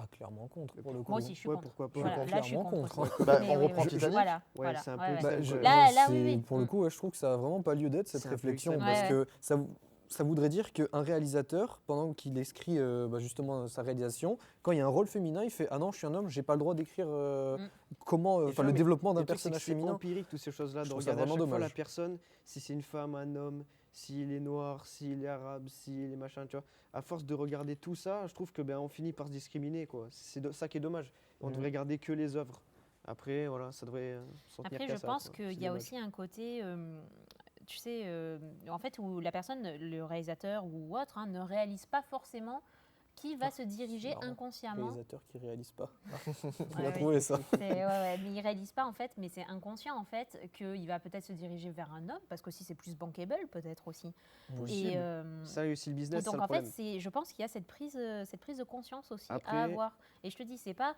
Ah, clairement contre, pour le coup. Moi aussi, je suis contre. Pourquoi pas? Voilà, là, je suis contre. On reprend Titanic. Voilà. C'est un peu là, pour le coup, je trouve que ça n'a vraiment pas lieu d'être, cette réflexion, parce que ça voudrait dire qu'un réalisateur, pendant qu'il écrit justement sa réalisation, quand il y a un rôle féminin, il fait « Ah non, je suis un homme, j'ai pas le droit d'écrire le développement d'un personnage féminin. » C'est empirique, toutes ces choses-là, de regarder à chaque fois la personne, si c'est une femme, un homme, s'il est noir, s'il est arabe, s'il est machin, tu vois. À force de regarder tout ça, je trouve que on finit par se discriminer, quoi. C'est ça qui est dommage. On devrait regarder que les œuvres. Après, voilà, ça devrait s'en tenir qu'à ça. Après, je pense qu'il y a aussi un côté, tu sais, en fait, où la personne, le réalisateur ou autre, ne réalise pas forcément qui va se diriger inconsciemment. Réalisateur qui réalise pas. Ouais, On a ouais, trouvé ça. mais il réalise pas en fait, mais c'est inconscient en fait qu'il va peut-être se diriger vers un homme parce qu'aussi c'est plus bankable peut-être aussi. Possible. Ça et aussi le business, et donc c'est en le fait, problème. je pense qu'il y a cette prise de conscience aussi Après- à avoir. Et je te dis, c'est pas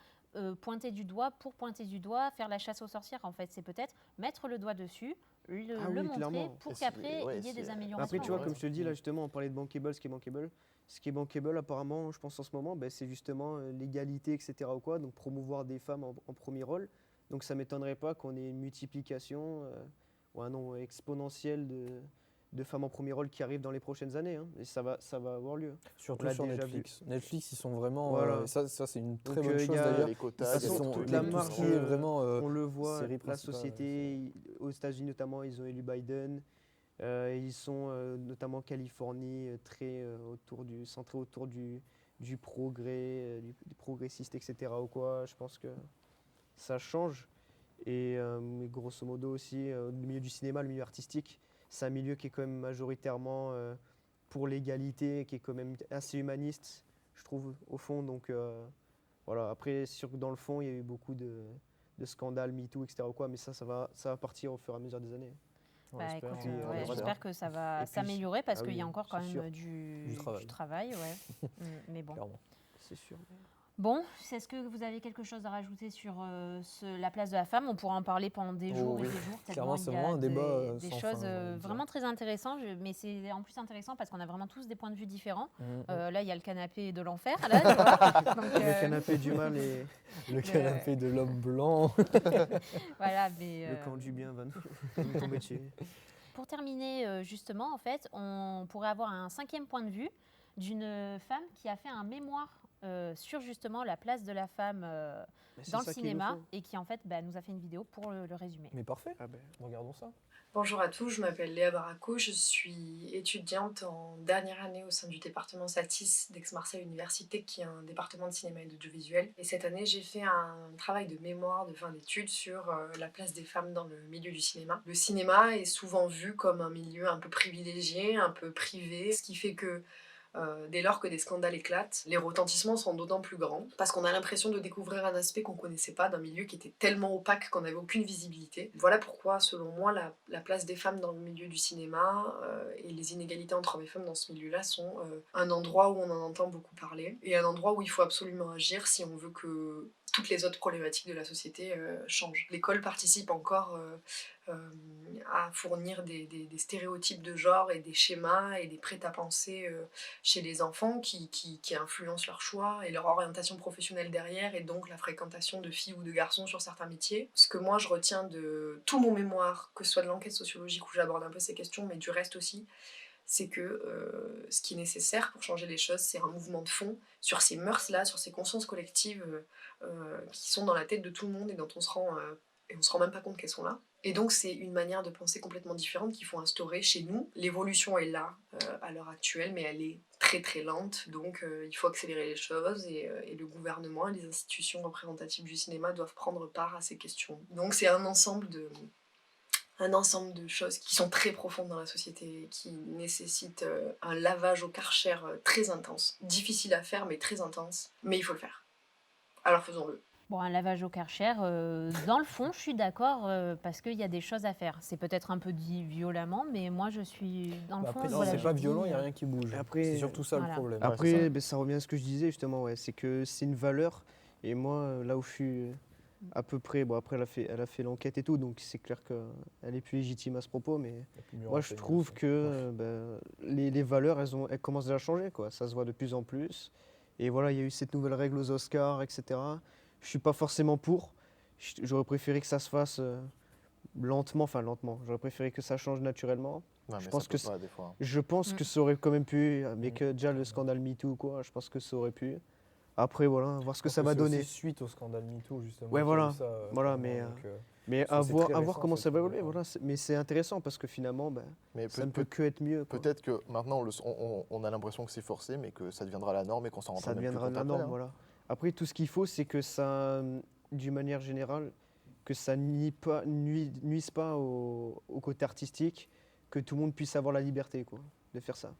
pointer du doigt pour pointer du doigt, faire la chasse aux sorcières. En fait, c'est peut-être mettre le doigt dessus, le Oui, montrer clairement. pour qu'après il y ait des améliorations. Après, tu vois, en comme fait. je te dis, là, justement, on parlait de bankable, ce qui est bankable, apparemment, je pense en ce moment, c'est justement l'égalité, etc. ou quoi, donc promouvoir des femmes en premier rôle. Donc ça m'étonnerait pas qu'on ait une multiplication ou un nombre exponentiel de femmes en premier rôle qui arrivent dans les prochaines années. Hein, et ça va avoir lieu. Surtout On l'a sur déjà Netflix. Netflix, ils sont vraiment. Voilà. Ça c'est une très Donc, bonne il y chose a d'ailleurs. les quotas, Ils il y a sont- toute les- la tout ce marge, qui est vraiment. on le voit, série la principale, société, aux États-Unis notamment, ils ont élu Biden. Ils sont notamment en Californie très centrés autour du progrès, du progressiste, etc. ou quoi. Je pense que ça change. Et mais grosso modo aussi, le milieu du cinéma, le milieu artistique, c'est un milieu qui est quand même majoritairement pour l'égalité, qui est quand même assez humaniste, je trouve, au fond. Donc voilà, après, c'est sûr que dans le fond, il y a eu beaucoup de scandales, MeToo, etc. ou quoi, mais ça va partir au fur et à mesure des années. Bah, écoute, Puis, on ouais, verra. j'espère que ça va Et puis, s'améliorer parce ah qu'il y a oui, encore quand c'est même sûr. du travail. Ouais. Mais bon. C'est sûr. Bon, est-ce que vous avez quelque chose à rajouter sur la place de la femme? On pourra en parler pendant des jours et des jours. Clairement, tellement c'est il y a vraiment un débat des sans choses fin, j'ai envie de dire. vraiment très intéressantes. Mais c'est en plus intéressant parce qu'on a vraiment tous des points de vue différents. Mhm. Là, il y a le canapé de l'enfer. Là, tu vois. Donc, Le canapé du mal et Le canapé de l'homme blanc. Voilà, mais, le camp du bien va nous tomber dessus. Pour terminer, justement, en fait, on pourrait avoir un 5e point de vue d'une femme qui a fait un mémoire sur justement la place de la femme c'est dans le ça qu'il cinéma nous faut. et qui en fait nous a fait une vidéo pour le résumer. Mais parfait, regardons ça. Bonjour à tous, je m'appelle Léa Baraco, je suis étudiante en dernière année au sein du département Satis d'Aix-Marseille Université, qui est un département de cinéma et d'audiovisuel. Et cette année, j'ai fait un travail de mémoire de fin d'études sur la place des femmes dans le milieu du cinéma. Le cinéma est souvent vu comme un milieu un peu privilégié, un peu privé, ce qui fait que dès lors que des scandales éclatent, les retentissements sont d'autant plus grands parce qu'on a l'impression de découvrir un aspect qu'on connaissait pas d'un milieu qui était tellement opaque qu'on n'avait aucune visibilité. Voilà pourquoi, selon moi, la place des femmes dans le milieu du cinéma et les inégalités entre hommes et femmes dans ce milieu-là sont un endroit où on en entend beaucoup parler et un endroit où il faut absolument agir si on veut que toutes les autres problématiques de la société changent. L'école participe encore à fournir des stéréotypes de genre et des schémas et des prêt-à-penser chez les enfants qui influencent leur choix et leur orientation professionnelle derrière et donc la fréquentation de filles ou de garçons sur certains métiers. Ce que moi je retiens de tout mon mémoire, que ce soit de l'enquête sociologique où j'aborde un peu ces questions, mais du reste aussi, c'est que ce qui est nécessaire pour changer les choses, c'est un mouvement de fond sur ces mœurs-là, sur ces consciences collectives qui sont dans la tête de tout le monde et dont on se rend même pas compte qu'elles sont là. Et donc c'est une manière de penser complètement différente qu'il faut instaurer chez nous. L'évolution est là à l'heure actuelle, mais elle est très très lente, donc il faut accélérer les choses et le gouvernement et les institutions représentatives du cinéma doivent prendre part à ces questions. Donc c'est un ensemble de choses qui sont très profondes dans la société, qui nécessitent un lavage au Karcher très intense. Difficile à faire, mais très intense. Mais il faut le faire. Alors faisons-le. Bon, un lavage au Karcher, dans le fond, je suis d'accord parce qu'il y a des choses à faire. C'est peut-être un peu dit violemment, mais moi je suis dans le fond. Après, si voilà, c'est je pas dis, violent, il n'y a rien qui bouge. C'est surtout ça Voilà. le problème. Après, ça revient à ce que je disais justement, c'est que c'est une valeur. Et moi, là où je suis à peu près, bon après elle a fait l'enquête et tout, donc c'est clair qu'elle est plus légitime à ce propos, mais moi je trouve que les valeurs, elles commencent déjà à changer, quoi. Ça se voit de plus en plus. Et voilà, il y a eu cette nouvelle règle aux Oscars, etc. Je suis pas forcément pour. J'aurais préféré que ça se fasse lentement. J'aurais préféré que ça change naturellement. Ouais, je mais pense ça peut pas, des fois, hein. Je pense que ça aurait quand même pu, avec déjà le scandale MeToo, quoi. Je pense que ça aurait pu. Après, voilà, voir ce que ça va donner. Suite au scandale MeToo, justement. Ouais, voilà. Ça, Voilà, mais à c'est voir, très à voir récent, comment cette ça va évoluer. nouvelle, Voilà. Mais c'est intéressant parce que finalement, Mais ça ne peut que être mieux, quoi. Peut-être que maintenant, on a l'impression que c'est forcé, mais que ça deviendra la norme et qu'on s'en rendra Ça même plus deviendra compte la après, norme, hein. voilà. Après, tout ce qu'il faut, c'est que ça, d'une manière générale, que ça nuise pas au côté artistique, que tout le monde puisse avoir la liberté, quoi, de faire ça.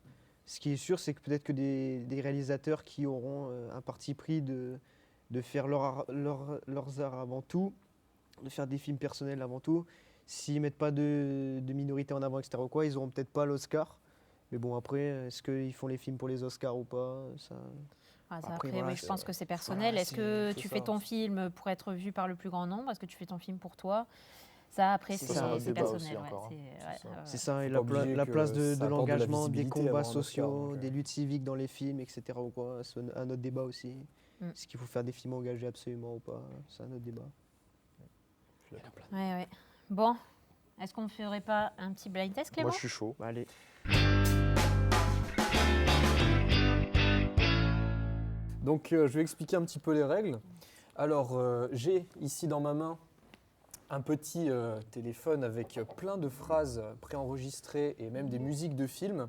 Ce qui est sûr, c'est que peut-être que des réalisateurs qui auront un parti pris de faire leurs arts avant tout, de faire des films personnels avant tout, s'ils mettent pas de minorité en avant, etc. ou quoi, ils auront peut-être pas l'Oscar. Mais bon, après, est-ce qu'ils font les films pour les Oscars ou pas ça... Après, voilà, oui, je pense que c'est personnel. voilà, Est-ce que tu fais ton film pour être vu par le plus grand nombre? Est-ce que tu fais ton film pour toi? Ça, après, Ça, c'est un autre c'est débat aussi personnel. encore, hein. C'est ça, et Faut la, pas oublier la que place de ça apporte de la l'engagement, des visibilité combats avant un Oscar, sociaux, donc, des luttes civiques dans les films, etc. ou quoi. C'est un autre débat aussi. Est-ce qu'il faut faire des films engagés absolument ou pas? C'est un autre débat. Ouais. Bon, est-ce qu'on ne ferait pas un petit blind test, Clément? Moi, je suis chaud. Bah, allez. Donc je vais expliquer un petit peu les règles. Alors j'ai ici dans ma main un petit téléphone avec plein de phrases préenregistrées et même des musiques de films.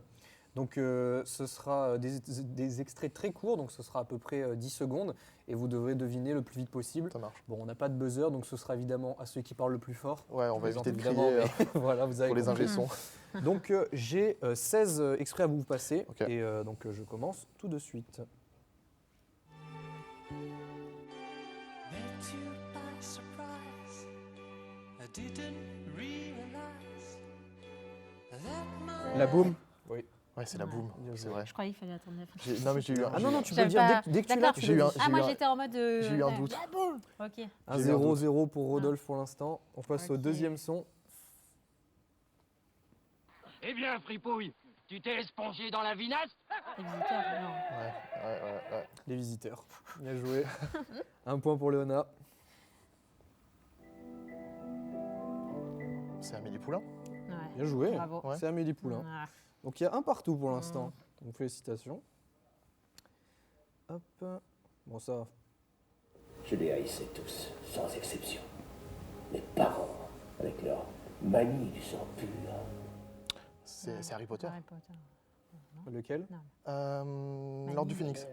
Donc ce sera des extraits très courts, donc ce sera à peu près 10 secondes et vous devrez deviner le plus vite possible. Ça marche. Bon, on n'a pas de buzzer, donc ce sera évidemment à ceux qui parlent le plus fort. Ouais, on va éviter de Évidemment, crier mais voilà, vous avez pour les compris. ingé-sons. Donc j'ai 16 extraits à vous passer Ok. et donc je commence tout de suite. La boum. Oui. Ouais, c'est la boum, c'est vrai. Je croyais qu'il fallait attendre la fin. Non, mais j'ai eu un. Ah non, non, tu peux J'avais le dire pas- dès que tu l'as. D'accord, tu tu peux l'as le dit. dire. Ah, moi j'étais en mode. J'ai eu un doute. La boum. Ok. 1-0-0 pour Rodolphe pour l'instant. On passe au Ok. deuxième son. Eh bien, fripouille, tu t'es espongé dans la vinasse? Les visiteurs, non. Ouais. Les visiteurs. Bien joué. Un point pour Léona. C'est Amélie Poulain. Ouais. Bien joué. Bravo. C'est Amélie Poulain. Ouais. Donc il y a un partout pour l'instant. Donc félicitations. Hop. Bon ça. Je les haïssais tous, sans exception. Mes parents, avec leur manie du sang pur. C'est Harry Potter. Harry Potter. Lequel? L'Ordre du Phénix.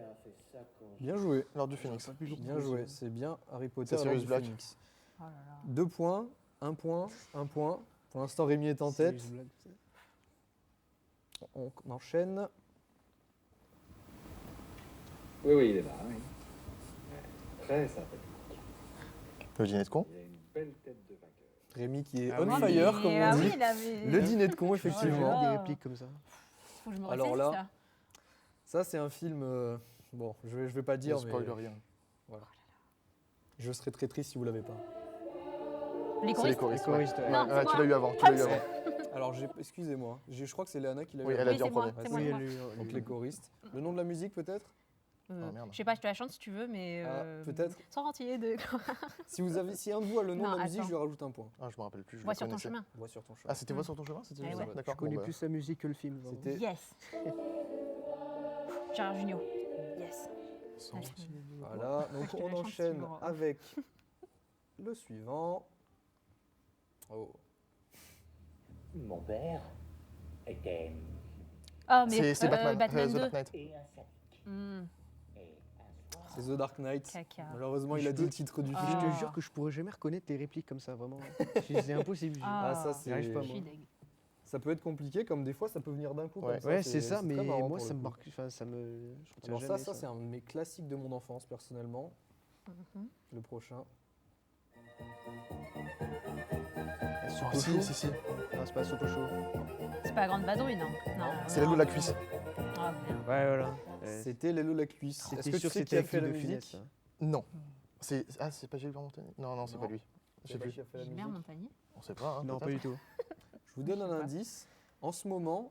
Bien joué. L'Ordre du Phénix. Bien joué. C'est bien Harry Potter. C'est l'Ordre Sirius du Black. Phénix. 2 points, 1 point, 1 point. Pour l'instant, Rémi est en tête. On enchaîne. Oui, il est là. Oui. Très sympathique. Le dîner de con. Il a une belle tête de vainqueur. Rémi qui est Ah on oui. fire, comme on dit. oui, il avait- Le dîner de con, J'ai effectivement. des répliques comme ça. Faut que je me Alors ressaisisse, là, ça c'est un film. Bon, je vais pas dire, Ne mais spoil rien. voilà. Je serais très triste si vous l'avez pas. Les C'est les choristes. choristes. Les choristes, Ouais, Non, ouais, c'est tu moi. l'as eu avant. Tu Ah, l'as eu c'est avant. Alors, excusez-moi, je crois que c'est Léana qui l'a Oui, eu elle avant. a dit en c'est moi, premier. c'est moi. Oui, elle est- Donc les choristes. Le nom de la musique peut-être? Oh, merde. Je sais pas, je te la chante si tu veux, mais. peut-être. Sans entier de. Si un de vous a le nom Non, de la musique, attends. je lui rajoute un point. Ah, je me rappelle plus. Je Vois la sur ton connaissais. chemin. Voix sur ton chemin. Ah, c'était Voix sur ton chemin? C'était Eh ça ouais. D'accord. Je connais bon, bah. plus la musique que le film. vraiment. C'était Yes. Gérard Jugnot. Yes. Voilà, donc Je te on la chante, enchaîne Simon. avec le suivant. Oh. Mon père était Oh, mais. C'est Batman. Batman The 2. Dark Knight. et un sadique. Hmm. C'est The Dark Knight. Caca. Malheureusement, il a dit le titre du Ah. film. Je te jure que je pourrais jamais reconnaître les répliques comme ça, vraiment. C'est impossible. Ah, ça, c'est- J'y arrive pas, Je suis moi. deg. Ça peut être compliqué, comme des fois, ça peut venir d'un coup. Ouais. comme Ouais, c'est ça, mais très marrant moi, pour ça le me coup. marque. Enfin, ça me. Je retiens Alors jamais ça c'est un de mes classiques de mon enfance, personnellement. Mhm. Le prochain. Soupe Ah, au si, chaud. si, si. Non, c'est pas soupe au chaud. C'est pas la grande vadrouille, non. Non. C'est Lélo la cuisse. Ah, merde. Ouais, voilà. C'était Lélo la cuisse. C'était Est-ce que tu sûr sais que qui a c'était fait la avec Guy de musique? Funès, hein. Non. C'est pas Gilbert Montagnier? Non, c'est Non. pas lui. Je sais C'est pas plus. qui a fait la Gilbert musique. Montagnier. On sait pas. Hein, Non, pas peut-être. du tout. Je vous donne un indice. En ce moment,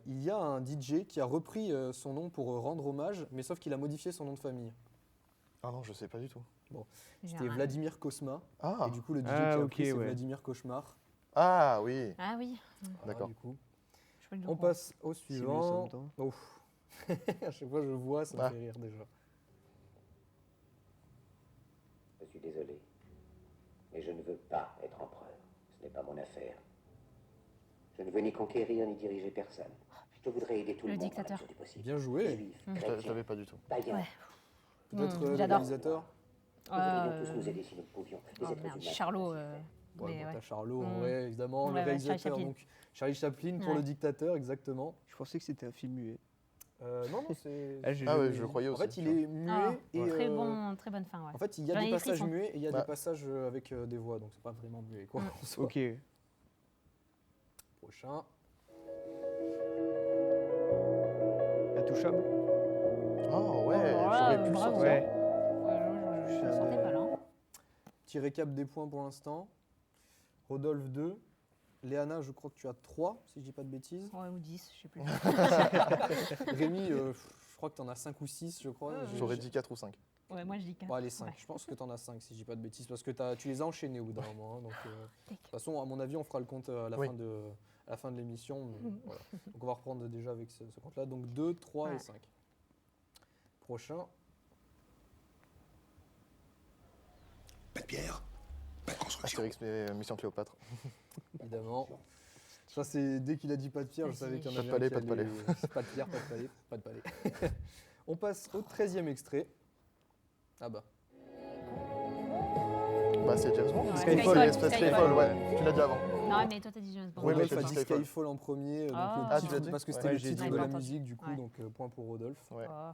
il y a un DJ qui a repris son nom pour rendre hommage, mais sauf qu'il a modifié son nom de famille. Ah non, je sais pas du tout. Bon, J'ai c'était un- Vladimir Cosma. Ah. Et du coup, le DJ Ah, qui a ok, repris, c'est ouais. Vladimir Cauchemar. Ah oui. Ah oui. Voilà, D'accord. du coup. Je peux le On dire. passe au Si, mais ça suivant. me tente. Ouf. À chaque fois, je vois, ça me Ah. fait rire déjà. Je suis désolé, mais je ne veux pas être empereur. Ce n'est pas mon affaire. Je ne veux ni conquérir ni diriger personne. Je voudrais aider tout le Le monde dans la dictateur. mesure du possible. Bien joué. Juifs, Mm. Je chrétiens, l'avais pas du tout. païens. Ouais. Peut-être le J'adore. réalisateur. Nous devrions tous nous aider si nous le pouvions. Les Oh êtres merde, humains. Charlot Ouais, Mais bon, ouais. t'as Charlot, en vrai, évidemment. Ouais, le ouais, réalisateur, Charlie Chaplin. donc Charlie Chaplin pour Ouais. le dictateur, exactement. Je pensais que c'était un film muet. Non, non, c'est. Ah, j'ai Ah ouais, jamais je vu. le croyais En aussi. fait, il est muet Ah, et. très bonne fin. Ouais. En fait, il y a J'en ai des les passages frissons. muets et il y a Bah. des passages avec des voix, donc c'est pas vraiment muet, quoi. en soi. Ok. Prochain. Intouchable. Oh ouais, Alors là, j'aurais pu le bravo. sortir. Ouais. Je ne sentais pas là. Hein. Petit récap des points pour l'instant. Rodolphe 2. Léana, je crois que tu as 3, si je dis pas de bêtises. Ouais, ou 10, je sais plus. Rémi, je crois que tu en as 5 ou 6, je crois. J'aurais dit 4 ou 5. Ouais, moi je dis 4. Bon, allez, 5. Ouais. Je pense que tu en as 5, si je dis pas de bêtises, parce que tu les as enchaînés au bout d'un moment. Hein, donc, de toute façon, à mon avis, on fera le compte à la fin de l'émission. mais voilà. Donc on va reprendre déjà avec ce compte-là. Donc 2, 3 et 5. Prochain. Pas de pierre, pas de construction. Astérix, mais Mission Cléopâtre. Évidemment. Ça, c'est dès qu'il a dit pas de pierre, je savais qu'il y en avait Pas de palais, un qui pas de palais. allait- Pas de pierre, pas de palais, pas de palais. On passe au 13e extrait. Ah bah. Bah, c'est James Bond. Ouais, Skyfall, Skyfall, Skyfall, ouais. Tu l'as dit avant. Non, mais toi t'as dit James Bond. Oui, mais Rodolphe j'ai a dit dit Skyfall. Skyfall en premier, donc Ah. le Ah, titre, tu l'as dit parce que c'était Ouais, le j'ai titre dit. de la Ouais. musique, du coup, Ouais. donc point pour Rodolphe. Ouais. Oh.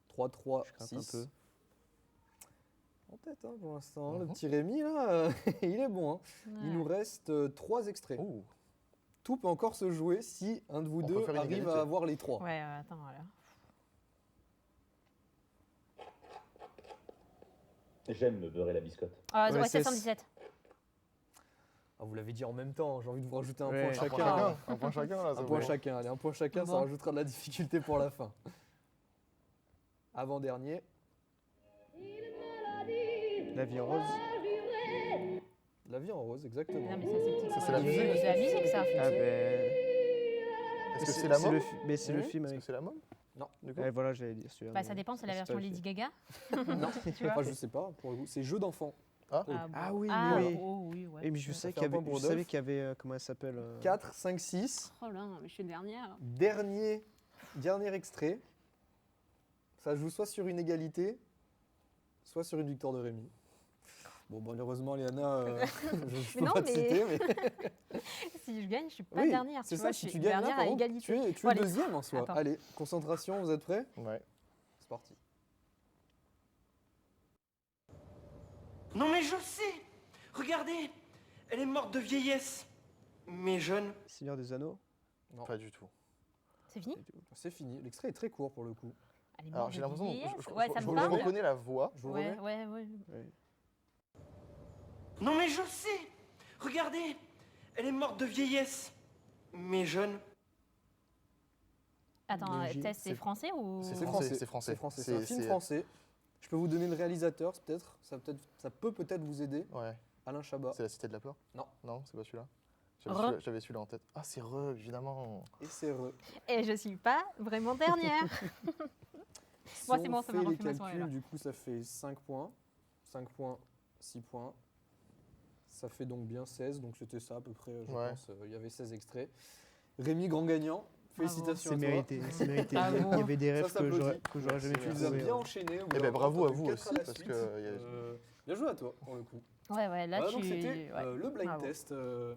3-3, Je gratte 6. un peu. En tête hein, pour l'instant. Le petit Rémi, là, il est bon. Hein. Il nous reste 3 extraits. Oh. Tout peut encore se jouer si un de vous On peut deux faire une arrive égalité. à avoir les 3. Ouais, attends, voilà. J'aime me beurrer la biscotte. Ah, Ouais, ouais, c'est- 717. Ah, vous l'avez dit en même temps, j'ai envie de vous rajouter un Ouais. point Un chacun. chacun. Un point chacun, là. Un ça point vaut. chacun, allez, un point chacun, ça Bon. rajoutera de la difficulté pour la fin. Avant-dernier, La vie en rose. La vie en rose, exactement. Non, mais ça c'est petit. Ça, c'est la Ouais, musique. C'est la musique, ça. Ah ben. Est-ce que c'est la môme Mais c'est le film Est-ce que avec. c'est la môme Non. Du coup Ouais, voilà, j'allais dire celui-là. Bah, mais ça dépend, c'est la pas version le Lady film. Gaga. Non, Tu vois enfin, je sais pas, pour le coup. C'est jeu d'enfant. Ah. Ah, bon. Ah oui, Ah, oui. oh, oui, ouais. Et mais je Ça sais fait qu'il y un point avait, pour je savais Rodolphe. qu'il y avait comment elle s'appelle 4, 5, 6. Oh là, mais je suis dernière. Dernier extrait. Ça joue soit sur une égalité, soit sur une victoire de Rémi. Bon, malheureusement, Léana, je peux non, pas te mais- citer, mais... Si je gagne, je suis pas Oui, dernière. c'est tu ça, vois, si je tu suis gagnes là, dernière par à contre, égalité. tu Bon, es allez. deuxième en soi. Attends. Allez, concentration, vous êtes prêts? Ouais. C'est parti. Non mais je sais. Regardez, elle est morte de vieillesse. Mais jeune. Seigneur des Anneaux. Non, Pas du tout. C'est fini? c'est fini. L'extrait est très court pour le coup. Elle est Alors morte j'ai de l'impression, vieillesse. je Ouais, ça me je parle. reconnais la voix. Je vous Ouais, remets. ouais. Non mais je sais. Regardez, elle est morte de vieillesse. Mais jeune. Attends, Léger. test, c'est français ou. C'est C'est français, français. c'est français. C'est français. C'est un C'est- film c'est- français. Je peux vous donner le réalisateur, peut-être. Ça peut peut-être vous aider. Ouais. Alain Chabat. C'est la Cité de la Peur? Non. Non, c'est pas celui-là. Re. J'avais celui-là en tête. Ah, c'est Re, évidemment. Et c'est Re. Et je suis pas vraiment dernière. Si Moi, c'est on bon, ça fait m'a les refait ma soirée, calculs, là. du coup, ça fait 5 points. 5 points, 6 points. Ça fait donc bien 16. Donc c'était ça à peu près, je Ouais. pense. Il y avait 16 extraits. Rémi, grand gagnant. Félicitations C'est à toi. mérité, c'est mérité. Ah Il y bon. avait des rêves Ça que j'aurais s'applaudit. jamais Tu pu les as trouver. bien enchaînés. au bout Eh d'un ben, moment, bravo à t'as fait vous 4 à aussi, la parce suite. que Bien joué à toi, pour le coup. Ouais, là, Voilà, tu. donc c'était ouais. le blind Bravo. test. bah,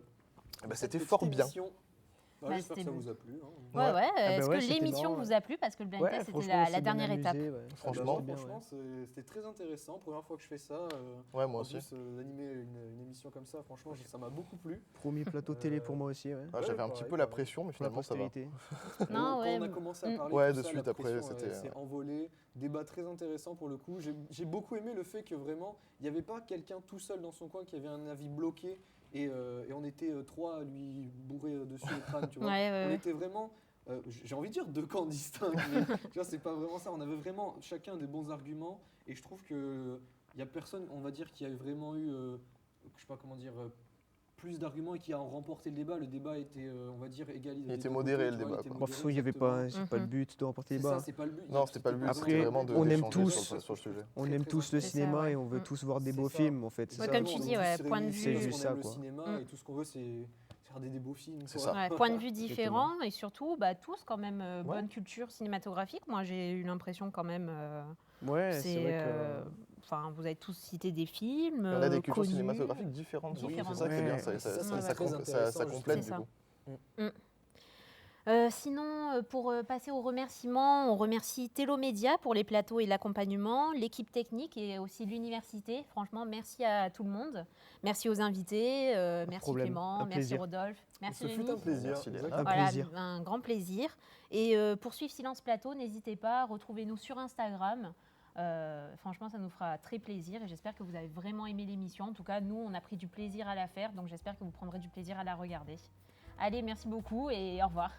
cette c'était petite fort bien. émission. Bah, J'espère que c'était ça bon. vous a plu. hein. Ouais, ouais. bah Est-ce ouais, que c'était l'émission marrant, vous a plu? Parce que le blind Ouais, test, c'était franchement, la c'est bien dernière étape. amusé, ouais. Franchement. Franchement, c'était très intéressant. Première fois que je fais ça. Ouais, moi en aussi. plus, d'animer une émission comme ça, franchement, ça m'a beaucoup plu. Premier plateau télé pour moi aussi, ouais. Ah, j'avais un petit pareil, peu la pareil. pression, mais Pour la finalement ça va. postérité. Non, Quand ouais. on a commencé à parler Ouais, de de ça, suite la après, pression, c'était, s'est envolée. Débat très intéressant pour le coup. J'ai beaucoup aimé le fait que vraiment, il n'y avait pas quelqu'un tout seul dans son coin qui avait un avis bloqué et on était 3 à lui bourrer dessus le crâne, tu vois. Ouais, ouais, On ouais. était vraiment, j'ai envie de dire 2 camps distincts, mais tu vois, c'est pas vraiment ça. On avait vraiment chacun des bons arguments et je trouve que il y a personne, on va dire, qui a vraiment eu, je sais pas comment dire, plus d'arguments et qui a remporté le débat. Le débat était, on va dire, égalisé. Il était modéré, le débat, quoi. Parfois, il n'y avait pas, c'est pas le but de remporter les C'est ça, débats. c'est pas le but. Non, c'était pas le but, Après, c'était vraiment de on aime d'échanger tous- sur le sujet. On Très, aime très tous le intéressant. cinéma ouais. et on veut tous voir des C'est beaux ça. films, en fait. c'est Ouais, ça. comme Nous, tu on dis, est ouais, tous sur point de une vue. C'est émission, juste on ça, aime le quoi. cinéma et tout ce qu'on veut, c'est faire des beaux films. C'est quoi. ça. Ouais, point de vue différent et surtout, bah, tous quand même bonne culture cinématographique. Moi, j'ai eu l'impression quand même. Ouais, c'est vrai que. enfin, vous avez tous cité des films. On a des cultures connus. cinématographiques différentes. Oui, Différentes. c'est ça qui est bien, Ouais, ça complète C'est du ça. coup. Sinon, pour passer aux remerciements, on remercie Télomédia pour les plateaux et l'accompagnement, l'équipe technique et aussi l'université. Franchement, merci à tout le monde. Merci aux invités, merci problème. Clément, Un merci plaisir. Rodolphe, merci Ce fut Rémi. un plaisir. Merci, Léna. Un Voilà, plaisir. un grand plaisir. Et pour suivre Silence Plateau, n'hésitez pas, retrouvez-nous sur Instagram. Franchement, ça nous fera très plaisir et j'espère que vous avez vraiment aimé l'émission. En tout cas, nous, on a pris du plaisir à la faire, donc j'espère que vous prendrez du plaisir à la regarder. Allez, merci beaucoup et au revoir.